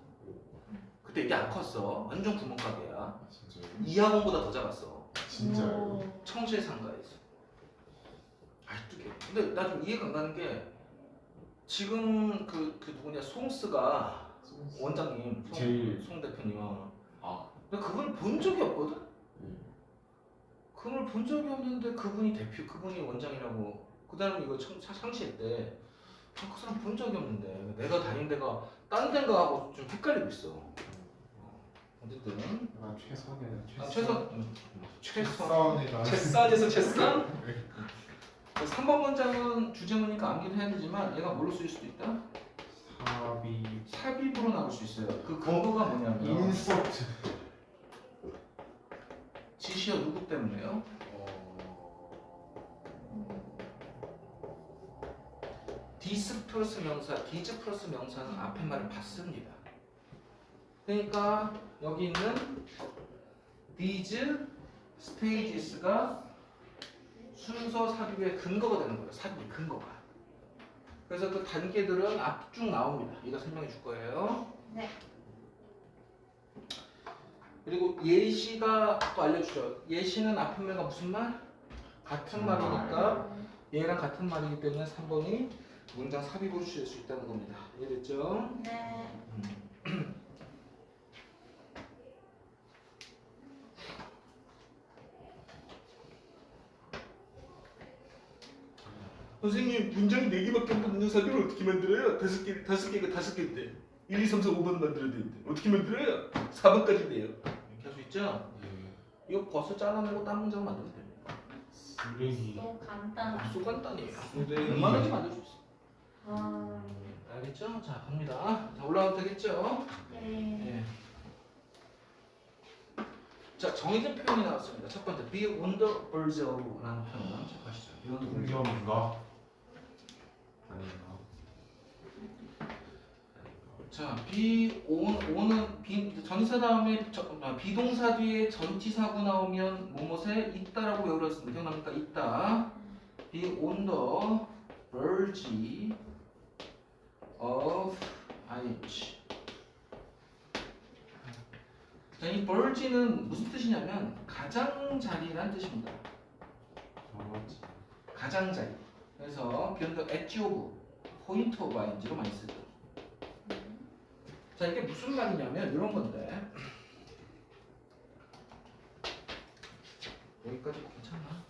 그때 이게 안 컸어. 완전 구멍가게야. 아, 진짜요? 이학원보다 더 작았어. 진짜요? 청주의 상가에서. 아직도 게. 근데 나 좀 이해가 안 가는 게 지금 그 누구냐 송스가 원장님 제일- 송 대표님. 아, 근데 그분을 본 적이 없거든. 네. 그분을 본 적이 없는데 그분이 대표, 그분이 원장이라고. 그다음에 이거 상시했대. 그 사람 본 적이 없는데 내가 다닌 데가 딴 데인가 하고 좀 헷갈리고 있어. 어쨌든 내가 최선의 최선. 최선이다. 채싼에서 채싼? 3번 문장은 주제문이니까 암기를 해야 되지만 얘가 뭘로 쓰일 수도 있다? 삽입. 삽입으로 나올 수 있어요. 그 근거가 뭐냐면 인서트. 지시어 누구 때문에요? 디스 플러스 명사, 디즈 플러스 명사는 앞에 말을 받습니다. 그러니까 여기 있는 these stages가 순서 삽입의 근거가 되는 거예요. 삽입의 근거가. 그래서 그 단계들은 앞 쭉 나옵니다. 이거 설명해 줄 거예요. 네. 그리고 예시가 또 알려주죠. 예시는 앞에 말과 무슨 말? 같은 말이니까 얘랑 같은 말이기 때문에 3번이 문장 삽입으로 취할 수 있다는 겁니다. 이해됐죠? 네. 선생님 문장이 4개밖에 없는 문장 삽입을 어떻게 만들어요? 5개가 5개인데 1, 2, 3, 4, 5번 만들어야 되는데 어떻게 만들어요? 4번까지 돼요. 이렇게 할 수 있죠? 예. 이거 벌써 잘라내고 딴 문장 만들면 됩니다. 쓰레기. 너무 간단하다. 아주 간단해요. 쓰레기. 얼마든지 만들 수 있어. 아, 알겠죠? 자 갑니다. 자 올라가도 되겠죠? 네. 예. 자 정의된 표현이 나왔습니다. 첫 번째 be on the verge of라는 표현 체크하시죠. be on the verge of. 공연인가? 아닌가? 자 be on은 전치사 다음에 비동사 뒤에 전치사구 나오면 뭐뭐에 있다라고 외우렸습니다. 기억납니까? 있다. be on the verge of ing. 자, 이 verge는 무슨 뜻이냐면 가장자리라는 뜻입니다. 저거지. 가장자리. 그래서 beyond the edge of, point of ing로 많이 쓰죠. 자, 이게 무슨 말이냐면 이런 건데 여기까지 괜찮아.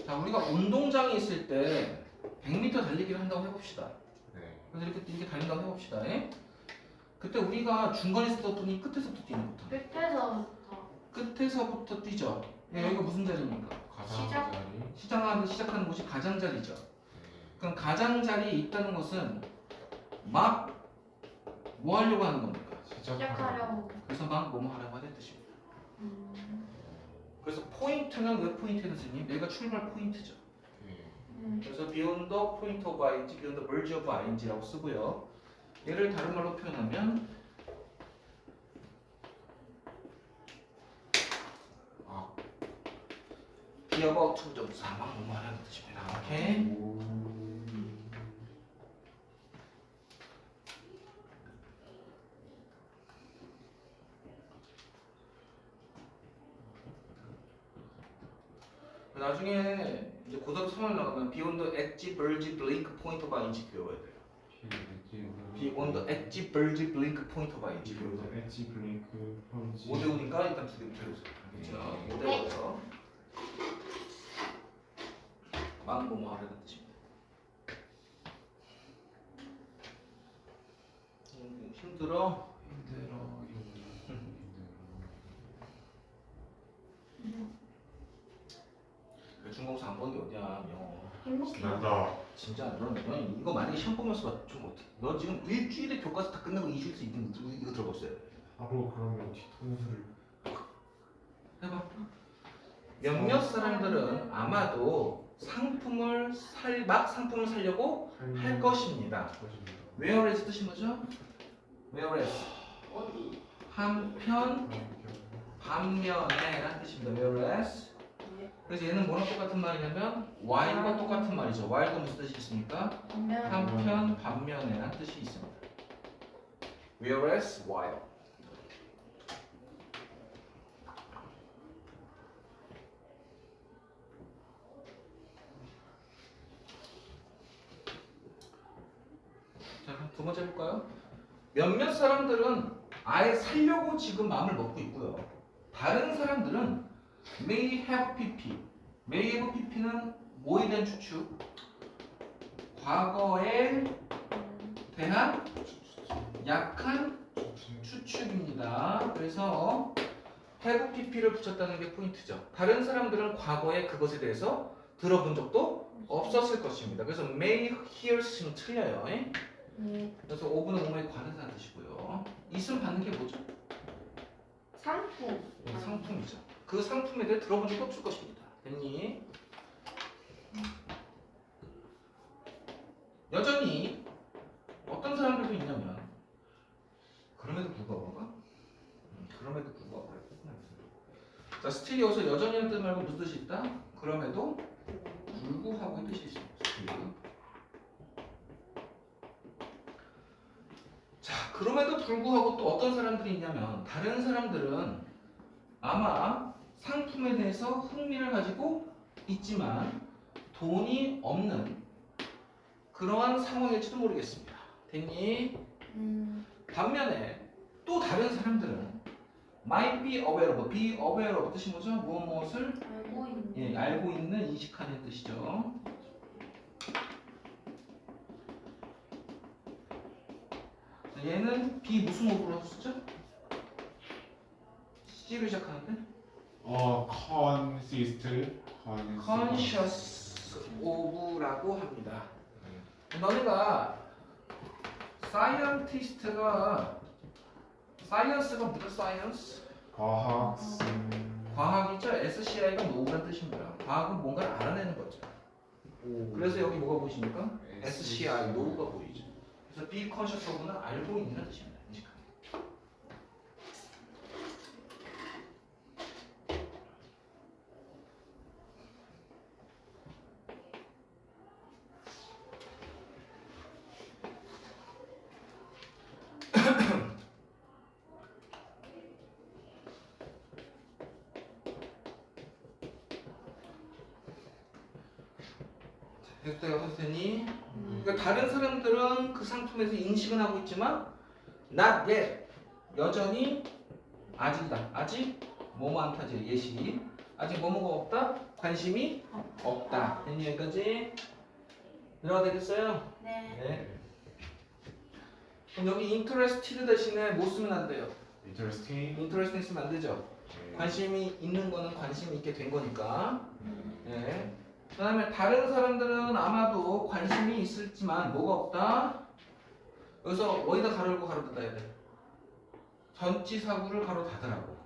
자, 우리가 운동장에 있을 때 100m 달리기를 한다고 해봅시다. 네. 그래서 이렇게 달린다고 해봅시다. 그때 우리가 중간에서부터 뛰니 끝에서부터 뛰는 거죠. 끝에서부터. 끝에서부터 뛰죠. 여기가 무슨 자리입니까? 시작. 가장 시작하는 곳이 가장자리죠. 자리. 그럼 가장자리에 있다는 것은 막 뭐 하려고 하는 겁니까? 시작하려고. 그래서 막 뭐뭐 하라고 하는 뜻입니다. 음. 그래서 포인트는 왜 포인트예요, 선생님? 얘가 출발 포인트죠. 네. 그래서 beyond the point of ing, beyond the verge of ing라고 쓰고요. 얘를 다른 말로 표현하면 be about 부정사 막 뭐뭐 하라는 뜻입니다. 오케이? 나중에 이제 고등학교 3학년 나가면 beyond the edge, verge, blink, point of ing 외워야 돼요. Be on the edge, verge, blink, point of eye. 그리고 엣지 블링크 펀치 5대 5니까 일단 2개 배우세요. 그렇죠? 5대 5요. 막 뭐뭐 하려는 뜻입니다. 힘들어? 중공사 안 보는 게 어디야, 영어. 행복해. 난다. 진짜 안 그러면 이거 만약에 시험 보면서 좀 어떻게? 너 지금 일주일에 교과서 다 끝나고 2주일째 이거 들어봤어요. 바로 그러면 뒤통수를 해봐. 몇몇 사람들은 아마도 상품을 막 상품을 사려고 할 것입니다. 것입니다. whereas 뜻이 뭐죠? whereas 한편 반면에 라는 뜻입니다. whereas 그래서 얘는 뭐랑 똑같은 말이냐면 while과 똑같은 말이죠. while도 무슨 뜻이 있습니까? 반면. 한편 반면에 라는 뜻이 있습니다. whereas while 자, 그럼 두 번째 볼까요? 몇몇 사람들은 아예 살려고 지금 마음을 먹고 있고요. 다른 사람들은 may have pp. may have pp는 뭐에 대한 추측? 과거에 대한 약한 추측입니다. 그래서 have pp를 붙였다는 게 포인트죠. 다른 사람들은 과거에 그것에 대해서 들어본 적도 없었을 것입니다. 그래서 may hears는 틀려요. 그래서 5분의 5에 관해서 뜻이고요. 있으면 받는 게 뭐죠? 상품. 상품이죠. 그 상품에 대해 들어본 적이 없을 것입니다. 됐니? 여전히 어떤 사람들도 있냐면 그럼에도 불구하고가 그럼에도 불구하고 자 스틸이 여기서 여전히는 뜻 말고 무슨 뜻이 있다? 그럼에도 불구하고의 뜻이 있습니다. 스틸. 자, 그럼에도 불구하고 또 어떤 사람들이 있냐면 다른 사람들은 아마 상품에 대해서 흥미를 가지고 있지만 돈이 없는 그러한 상황일지도 모르겠습니다. 됐니? 반면에 또 다른 사람들은 might be aware of, be aware of 뜻이 뭐죠? 무엇을 알고 있는. 예, 알고 있는, 인식하는 뜻이죠. 얘는 be 무슨 어구로 쓰죠? C로 시작하는데 consist conscious of라고 합니다. 너네가 scientist가 science가 뭐죠? science? 과학이죠. SCI가 know라는 뜻입니다. 과학은 뭔가를 알아내는 거죠. 그래서 여기 뭐가 보이십니까? SCI, know가 보이죠. 그래서 be conscious of는 알고 있는 뜻입니다. 인식하는. 계속되어 할 테니 그러니까 다른 사람들은 그 상품에서 인식은 하고 있지만 not yet 여전히 아직이다. 아직 뭐뭐 안 타지 예시 아직 뭐뭐가 없다. 관심이 없다. 됐니 여기까지? 들어가 되겠어요? 네. 네. 그럼 여기 interested 대신에 뭐 쓰면 안 돼요? interesting 쓰면 안 되죠? 관심이 있는 거는 관심이 있게 된 거니까. 네. 그 다음에 다른 사람들은 아마도 관심이 있을지만 뭐가 없다? 여기서 어디다 가로 열고 가로 닫아야 돼? 전치사구를 가로 닫으라고.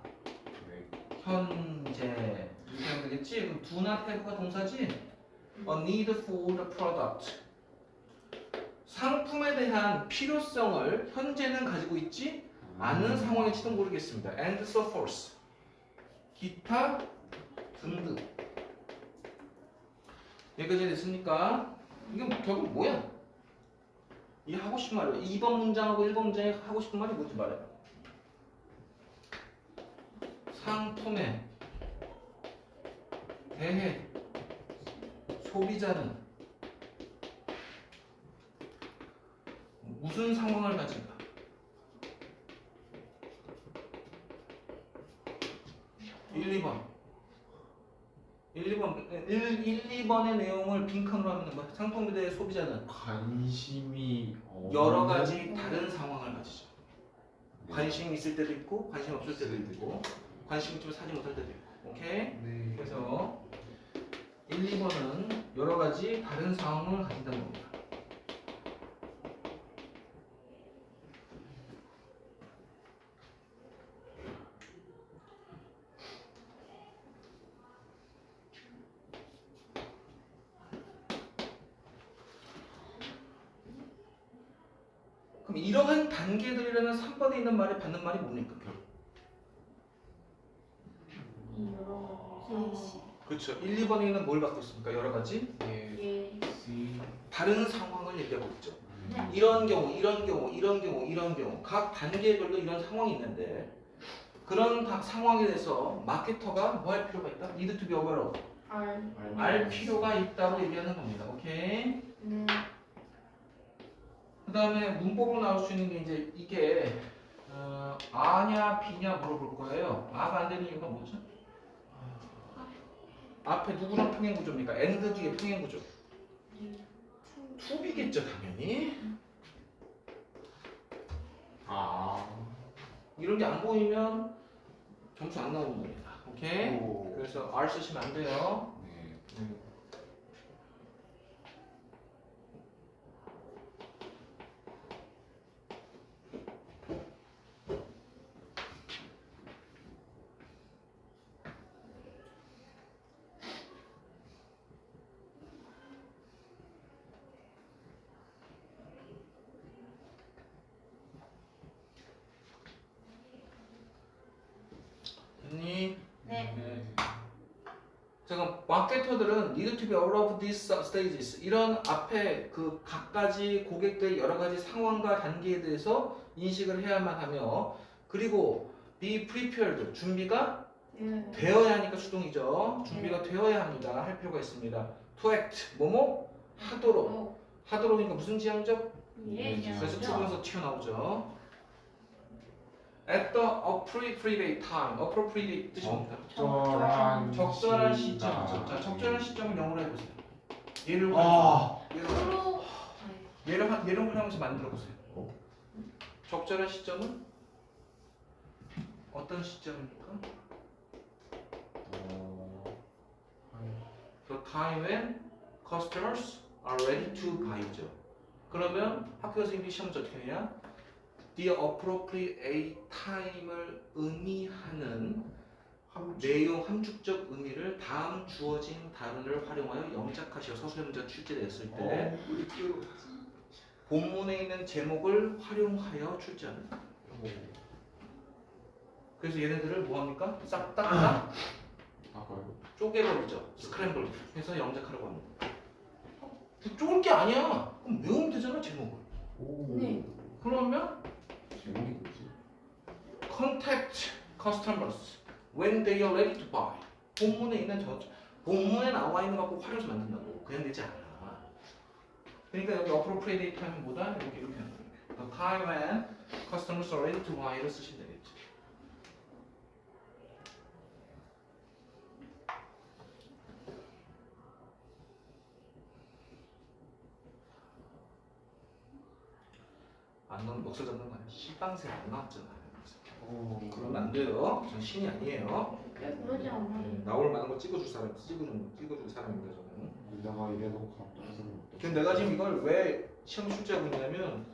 현재 이렇게 하면 되겠지? 그럼 do not have가 동사지? A need for the product 상품에 대한 필요성을 현재는 가지고 있지 않은 상황일지도 모르겠습니다. And so forth 기타 등등 여기까지 됐습니까? 이게 결국 뭐야? 이 하고 싶은 말이야. 2번 문장하고 1번 문장에 하고 싶은 말이 뭔지 말해요. 상품에 대해 무슨 상황을 가진다? 1, 2번. 1, 2번의 내용을 빈칸으로 하면 뭐 상품에 소비자는 관심이 여러 가지 다른 상황을 가지죠. 관심이 있을 때도 있고 관심 없을 때도 있고 관심 있지만 사지 못할 때도 있고. 오케이? 네. 그래서 1, 2번은 여러 가지 다른 상황을 가진다는 겁니다. 그럼 이러한 단계들이라는 3번에 있는 말에 받는 말이 뭡니까? 결국. 이 여러 가지 그렇죠. 1, 2번에 있는 뭘 받고 있습니까? 여러 가지 예. 다른 상황을 얘기하고 있죠. 네. 이런 경우, 이런 경우, 이런 경우, 이런 경우 각 단계별로 이런 상황이 있는데 그런 상황에 대해서 마케터가 뭐 할 필요가 있다? need to be aware of. 알 필요가 있다고 얘기하는 겁니다. 오케이? 네. 그 다음에 문법으로 나올 수 있는 게 이제 이게 아냐 비냐 물어볼 거예요. 아가 안 되는 이유가 뭐죠? 앞에 누구랑 평행 구조입니까? and 뒤에 평행 구조. 투비겠죠 당연히. 이런 게 안 보이면 점수 안 나오는 겁니다. 오케이? 오. 그래서 R 쓰시면 안 돼요. 네. 됐니? 네. 자, 마케터들은 need to be aware of these stages. 이런 앞에 그 각가지 고객들의 여러 가지 상황과 단계에 대해서 인식을 해야만 하며, 그리고 be prepared, 준비가 예. 되어야 하니까 수동이죠. 준비가 되어야 합니다. 할 필요가 있습니다. to act, 뭐뭐 하도록. 하도록이니까 무슨 지향적? 예. 그래서 투에서 튀어나오죠. At the appropriate time. appropriate 뜻이 뭡니까? 적절한 시점이죠. 자, 적절한 시점을 영어로 해보세요. 예를 프로 예를 활용해서 만들어 보세요. 적절한 시점은 어떤 시점입니까? The time when customers are ready to buy죠. 그러면 학교 선생님이 시험을 어떻게 해야? The appropriate time을 의미하는 내용 함축적 의미를 다음 주어진 단어를 활용하여 영작하시어 서술의 문제가 출제됐을 때 본문에 있는 제목을 활용하여 출제합니다. 그래서 얘네들을 뭐합니까? 싹 다 쪼개버리죠. 스크램블 해서 영작하라고 합니다. 쪼을 게 아니야. 그럼 외우면 되잖아 제목을. 네. 그러면 제목이 뭐지? contact customers when they are ready to buy. 본문에 있는 본문에 나와 있는 거 갖고 활용해서 만든다고. 그냥 되지 않아. 그러니까 여기 appropriate time보다 이렇게 하는 거예요. The time when customers are ready to buy를 쓰시면 되겠죠. 안 나오면 목소리 잡는 거 아니야? 시방생 안 나왔잖아요. 그러면 안 돼요. 전 신이 아니에요. 왜 그러지 않아요? 나올 만한 거 찍어줄 사람입니다 저는. 내가 이래놓고 갑자기 근데 내가 지금 이걸 왜 시험 출제하고 있냐면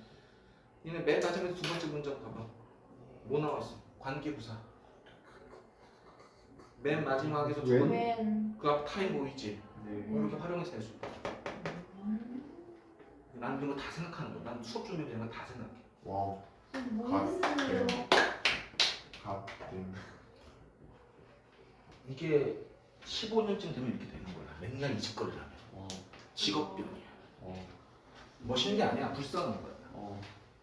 얘네 맨 마지막에 두 번째 문장 봐봐. 뭐 나와 있어? 관계부사. 맨 마지막에서 두 번. 웬? 그 앞 타임 보이지? 네. 이렇게 활용해서 낼 수 있다. 난 이런 거 다 생각하는 거야. 난 수업 준비할 때 이런 거 다 생각해. 와우. 뭐 했어요? 갓땡. 이게 15년쯤 되면 이렇게 되는 거야. 맨날 이 짓거리를 하면. 와. 직업병이야. 멋있는 게 아니야. 불쌍한 거야.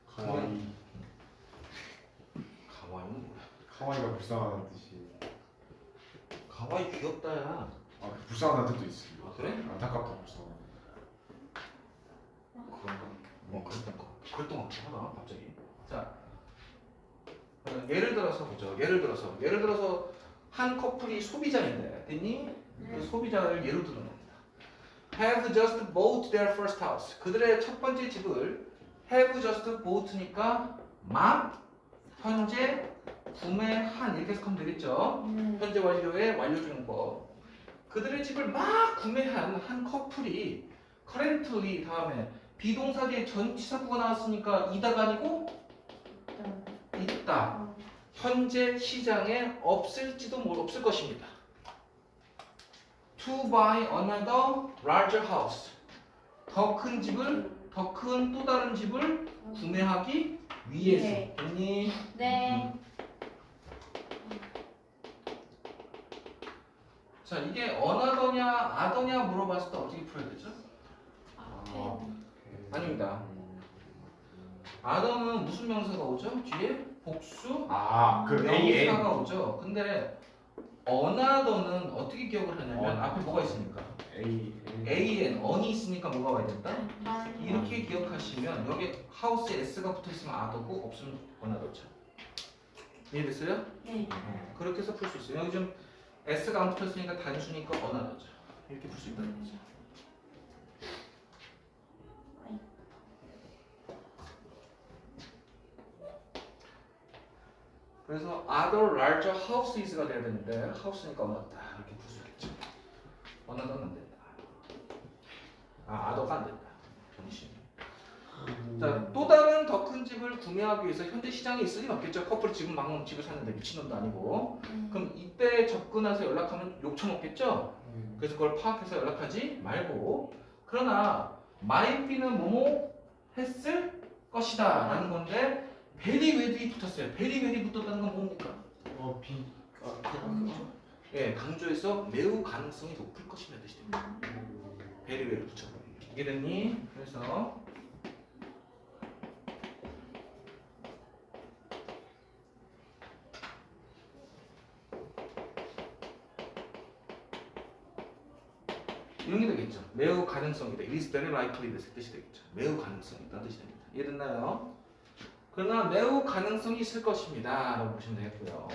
가와이. 가와이는 뭐야? 카와이가 불쌍하다는 뜻이. 가와이 귀엽다야. 불쌍하다는 뜻도 있어요. 그래? 안타깝다 불쌍하다. 그런가? 뭐 그랬던 거. 그랬던 것 같아 하나 갑자기. 자, 예를 들어서 보죠. 예를 들어서 한 커플이 소비자인데, 됐니? 그 소비자를 예로 드는 겁니다. Have just bought their first house. 그들의 첫 번째 집을 have just bought니까 막 현재 구매한 이렇게 해석하면 되겠죠. 현재 완료의 완료주용법. 그들의 집을 막 구매한 한 커플이 currently 다음에 비동사 뒤에 전치사구가 나왔으니까 이다가 아니고 있다. 현재 시장에 없을 것입니다. To buy another larger house. 더 큰 집을, 더 큰 또 다른 집을 구매하기 위해서. 네. 됐니? 네. 자, 이게 another냐, other냐 물어봤을 때 어떻게 풀어야 되죠? 앞에 아닙니다. other는 무슨 명사가 오죠? 뒤에 복수 그 AN. 명사가 오죠. 근데 another는 어떻게 기억을 하냐면 앞에 뭐가 있으니까 an, on이 있으니까 뭐가 와야 된다? 이렇게 기억하시면 여기 하우스에 s가 붙어있으면 other고 없으면 another죠. 이해됐어요? 네. 그렇게 해서 풀 수 있어요. 여기 좀 s가 안 붙어있으니까 단수니까 another죠. 이렇게 풀 수 있다는 거죠. 그래서 other larger houses가 돼야 되는데 house니까 another 이렇게 풀 수 있겠죠. another는 안 된다. other가 안 된다. 정신. 자, 또 다른 더 큰 집을 구매하기 위해서 현재 시장에 있을 리는 없겠죠. 커플이 지금 막 집을 샀는데 미친놈도 아니고. 그럼 이때 접근해서 연락하면 욕처먹겠죠. 그래서 그걸 파악해서 연락하지 말고. 그러나 might be는 뭐뭐 했을 것이다 라는 건데 very well이 붙었어요. very well 붙었다는 건 뭡니까? 예, 강조해서 매우 가능성이 높을 것이라는 뜻이 됩니다. very well 붙여버려요. 이해됐니? 그래서 이런 게 되겠죠. 매우 가능성이다. It is very likely 됐을 뜻이 되겠죠. 매우 가능성이 있다는 뜻이 됩니다. 이해됐나요? 그러나 매우 가능성이 있을 것입니다. 라고 보시면 되겠고요.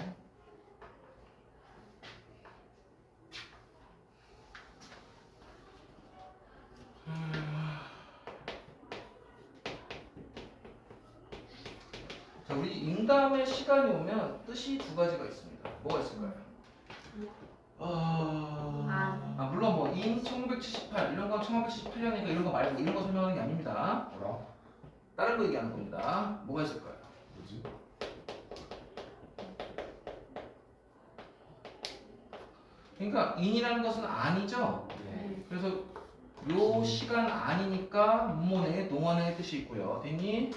자, 우리 인감의 시간이 오면 뜻이 두 가지가 있습니다. 뭐가 있을까요? 물론 뭐 in 1978 이런 건 1978년이니까 이런 거 말고 이런 거 설명하는 게 아닙니다. 뭐라? 다른 거 얘기하는 겁니다. 뭐가 있을까요? 뭐지? 그러니까 in이라는 것은 아니죠. 네. 그래서 요 시간 아니니까 문모내 동안의 뜻이 있고요. 됐니?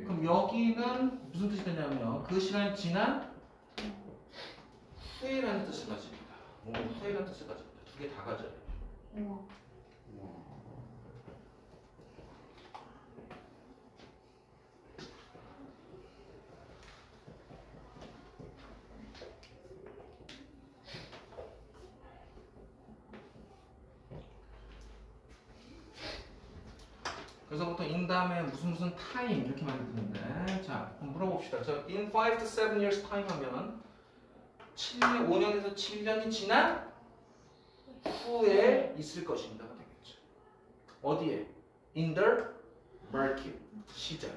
그럼 여기는 무슨 뜻이 되냐면 그 시간이 지난 후에라는 뜻을 가집니다. 후에라는 뜻을 가집니다. 두 개 다 가져요. 그래서 보통 in 다음에 무슨 time 이렇게 많이 듣는데 자 한번 물어봅시다. 저 in 5 to 7 years time 하면 7년, 5년에서 7년이 지난 후에 있을 것입니다가 되겠죠. 어디에? In the market. 시장에.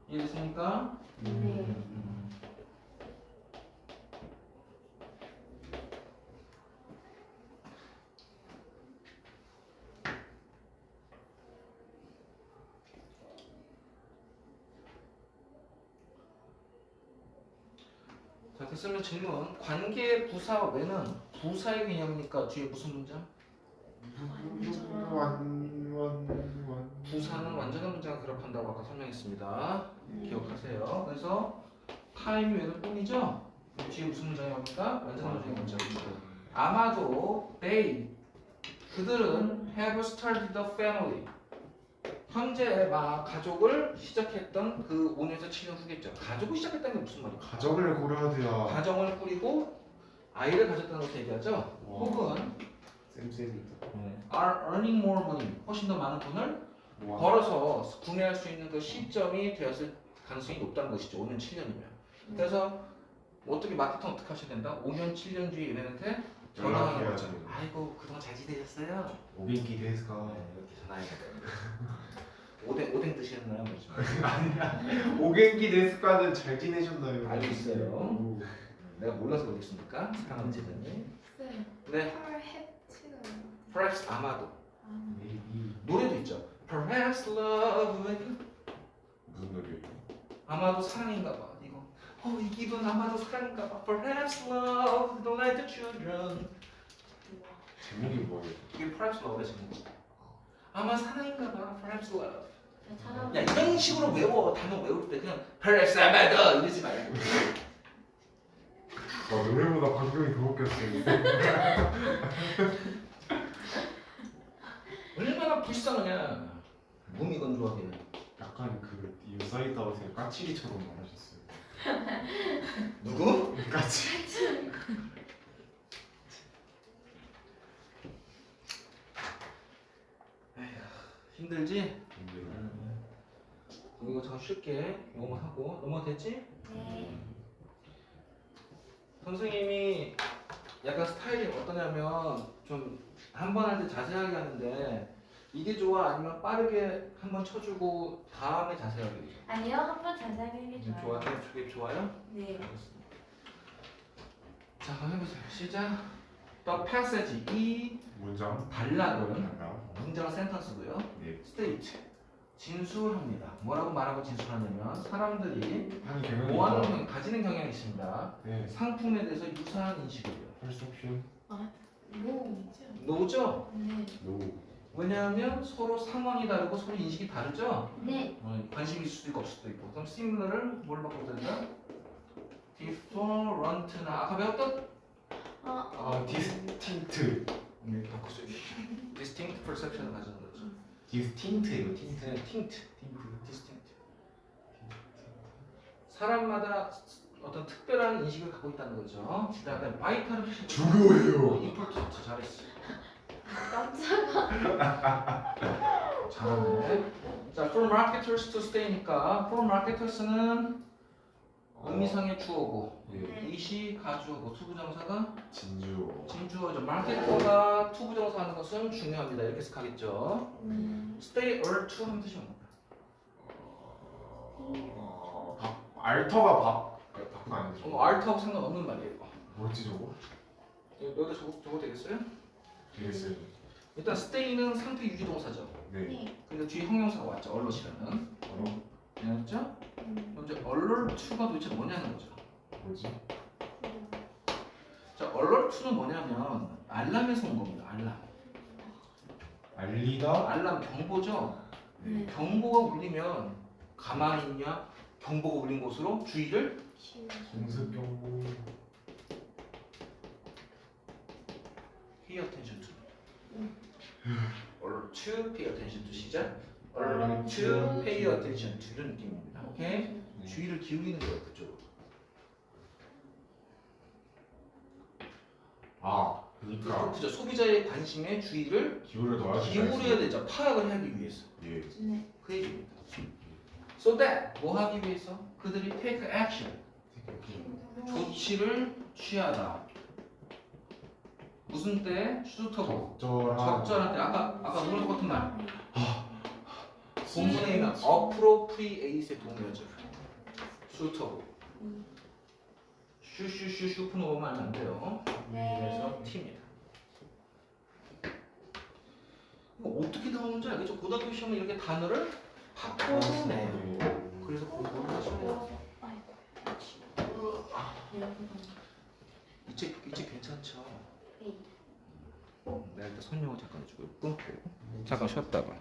이해됐습니까? 네. 자, 됐으면 질문. 관계 부사 외는 부사의 개념이니까 뒤에 무슨 문장? 부사는 완전한 문장을 결합한다고 아까 설명했습니다. 기억하세요. 그래서 타임 외는 뿐이죠. 뒤에 무슨 문장이 옵니까? 완전한 문장이 문장이죠. 아마도 그들은 have started a family. 현재 막 가족을 시작했던 그 5년에서 7년 후겠죠. 가족을 시작했다는 게 무슨 말이에요? 가정을 고려해야 돼요. 가정을 꾸리고 아이를 가졌다는 것을 얘기하죠. 혹은 쌤쌤이다. are earning more money. 훨씬 더 많은 돈을 벌어서 구매할 수 있는 그 시점이 되었을 가능성이 높다는 것이죠. 5년, 7년이면. 그래서 어떻게 마케팅 어떻게 하셔야 된다? 5년, 7년 뒤에 얘네한테 전화하는 연락해야 거죠. 돼요. 아이고 그동안 잘 지내셨어요? 오빈키 데스까. 이렇게 전화해야 돼요. 오뎅 드시나요? 뭐죠? 오겐키 데스까는 잘 지내셨나요? 알고 있어요. 오. 내가 몰라서 그러겠습니까? 사랑하는 제자님. 쌤. 네, perhaps가 perhaps 아마도 Maybe. 노래도 있죠. Perhaps love will 무슨 노래예요? 아마도 사랑인가 봐. 이거. 이 기분 아마도 사랑인가 봐. Perhaps love don't like the children. 제목이 뭐예요? 이게 Perhaps love의 제목. 아마 사랑인가 봐. Perhaps love. 찾아. 야 이런 식으로 외워. 단어 외울 때 그냥 Perhaps 아마도 이러지 말고. 와 노래보다 방송이 더 웃겼어요. 얼마나 불쌍하냐. 몸이 건조하게. 약간 그 인사이드 아웃의 까치리처럼 말하셨어요. 누구? 까치. 힘들지? 힘들어요. 이거 잠깐 쉴게. 이거만 하고 넘어가 됐지? 네. 선생님이 약간 스타일이 어떠냐면 좀 한 번 할 때 자세하게 하는데 이게 좋아 아니면 빠르게 한 번 쳐주고 다음에 자세하게 해줘. 아니요, 한 번 자세하게 하는 게 좋아요. 좋아요? 그게 좋아요? 네. 알겠습니다. 자, 한번 해보세요. 시작. The passage 이 문장. 단락은 단락. 문장 센턴스고요. 네. state 진술합니다. 뭐라고 말하고 진술하냐면 사람들이 하는 경향이 뭐하는 있다. 경향, 가지는 경향이 있습니다. 네. 상품에 대해서 유사한 인식이에요. perception. 노이죠? 노죠? 네. No. 왜냐하면 서로 상황이 다르고 서로 인식이 다르죠? 네. 관심이 있을 수도 있고 없을 수도 있고. 그럼 similar를 뭘로 바꿔야 된다? different나 아까 배웠던 distinct. 이렇게 바꿨어요. distinct perception을 가지는 거죠. distinct예요. tint. 네, tinct, distinct. 사람마다 어떤 특별한 인식을 갖고 있다는 거죠. 그다음에 vital 중요해요. important 잘했어. 깜짝아. 잘하네. 자, for marketers to stay니까 for marketers는 의미상의 주어고 예. 이시 가주어고 투부정사가 진주. 진주어죠. 마케터가 투부정사 하는 것은 중요합니다. 이렇게 해석하겠죠. stay or to 하면 뜻이 뭡니까? 알터가 밥 아니죠? 알트하고 상관없는 말이에요. 뭐지 저거? 여기다 적어 되겠어요? 되겠어요. 일단 stay는 상태 유지 동사죠. 네. 네. 그리고 뒤에 형용사가 왔죠. allert이라는. 알았죠? 그럼 이제 alert to가 도대체 뭐냐는 거죠. 뭐지? 자, alert to는 뭐냐면 알람에서 온 겁니다. 알리다. 알람 경보죠. 네. 경보가 울리면 가만히 있냐? 경보가 울린 곳으로 주의를 공습 경보. pay attention to. alert to, pay attention to 시작. alert to, pay attention to 이런 느낌입니다. 오케이? 네. 주의를 기울이는 거예요, 그쪽으로. 그러니까 그죠? 소비자의 관심에 주의를 기울여 놔야 기울여야 되죠. 파악을 하기 위해서. 예. 네. 그 얘기입니다. So that 뭐 하기 위해서? 그들이 take action. 조치를 취하다. 무슨 때? suitable. 적절한 때. 아까 물론 똑같은 말. 본문에 있는 appropriate의 동의어죠. suitable. 슈슈슈슈 푸는 것만 하면 안 돼요. 그래서 T입니다. 이거 어떻게 나오는지 알겠죠? 고등학교 시험에 이렇게 단어를 바꿔서 내요. 그래서 공부를 하셔야 돼요. 이책 괜찮죠? 네. 내가 일단 선영을 잠깐 해주고 있고 잠깐 쉬었다가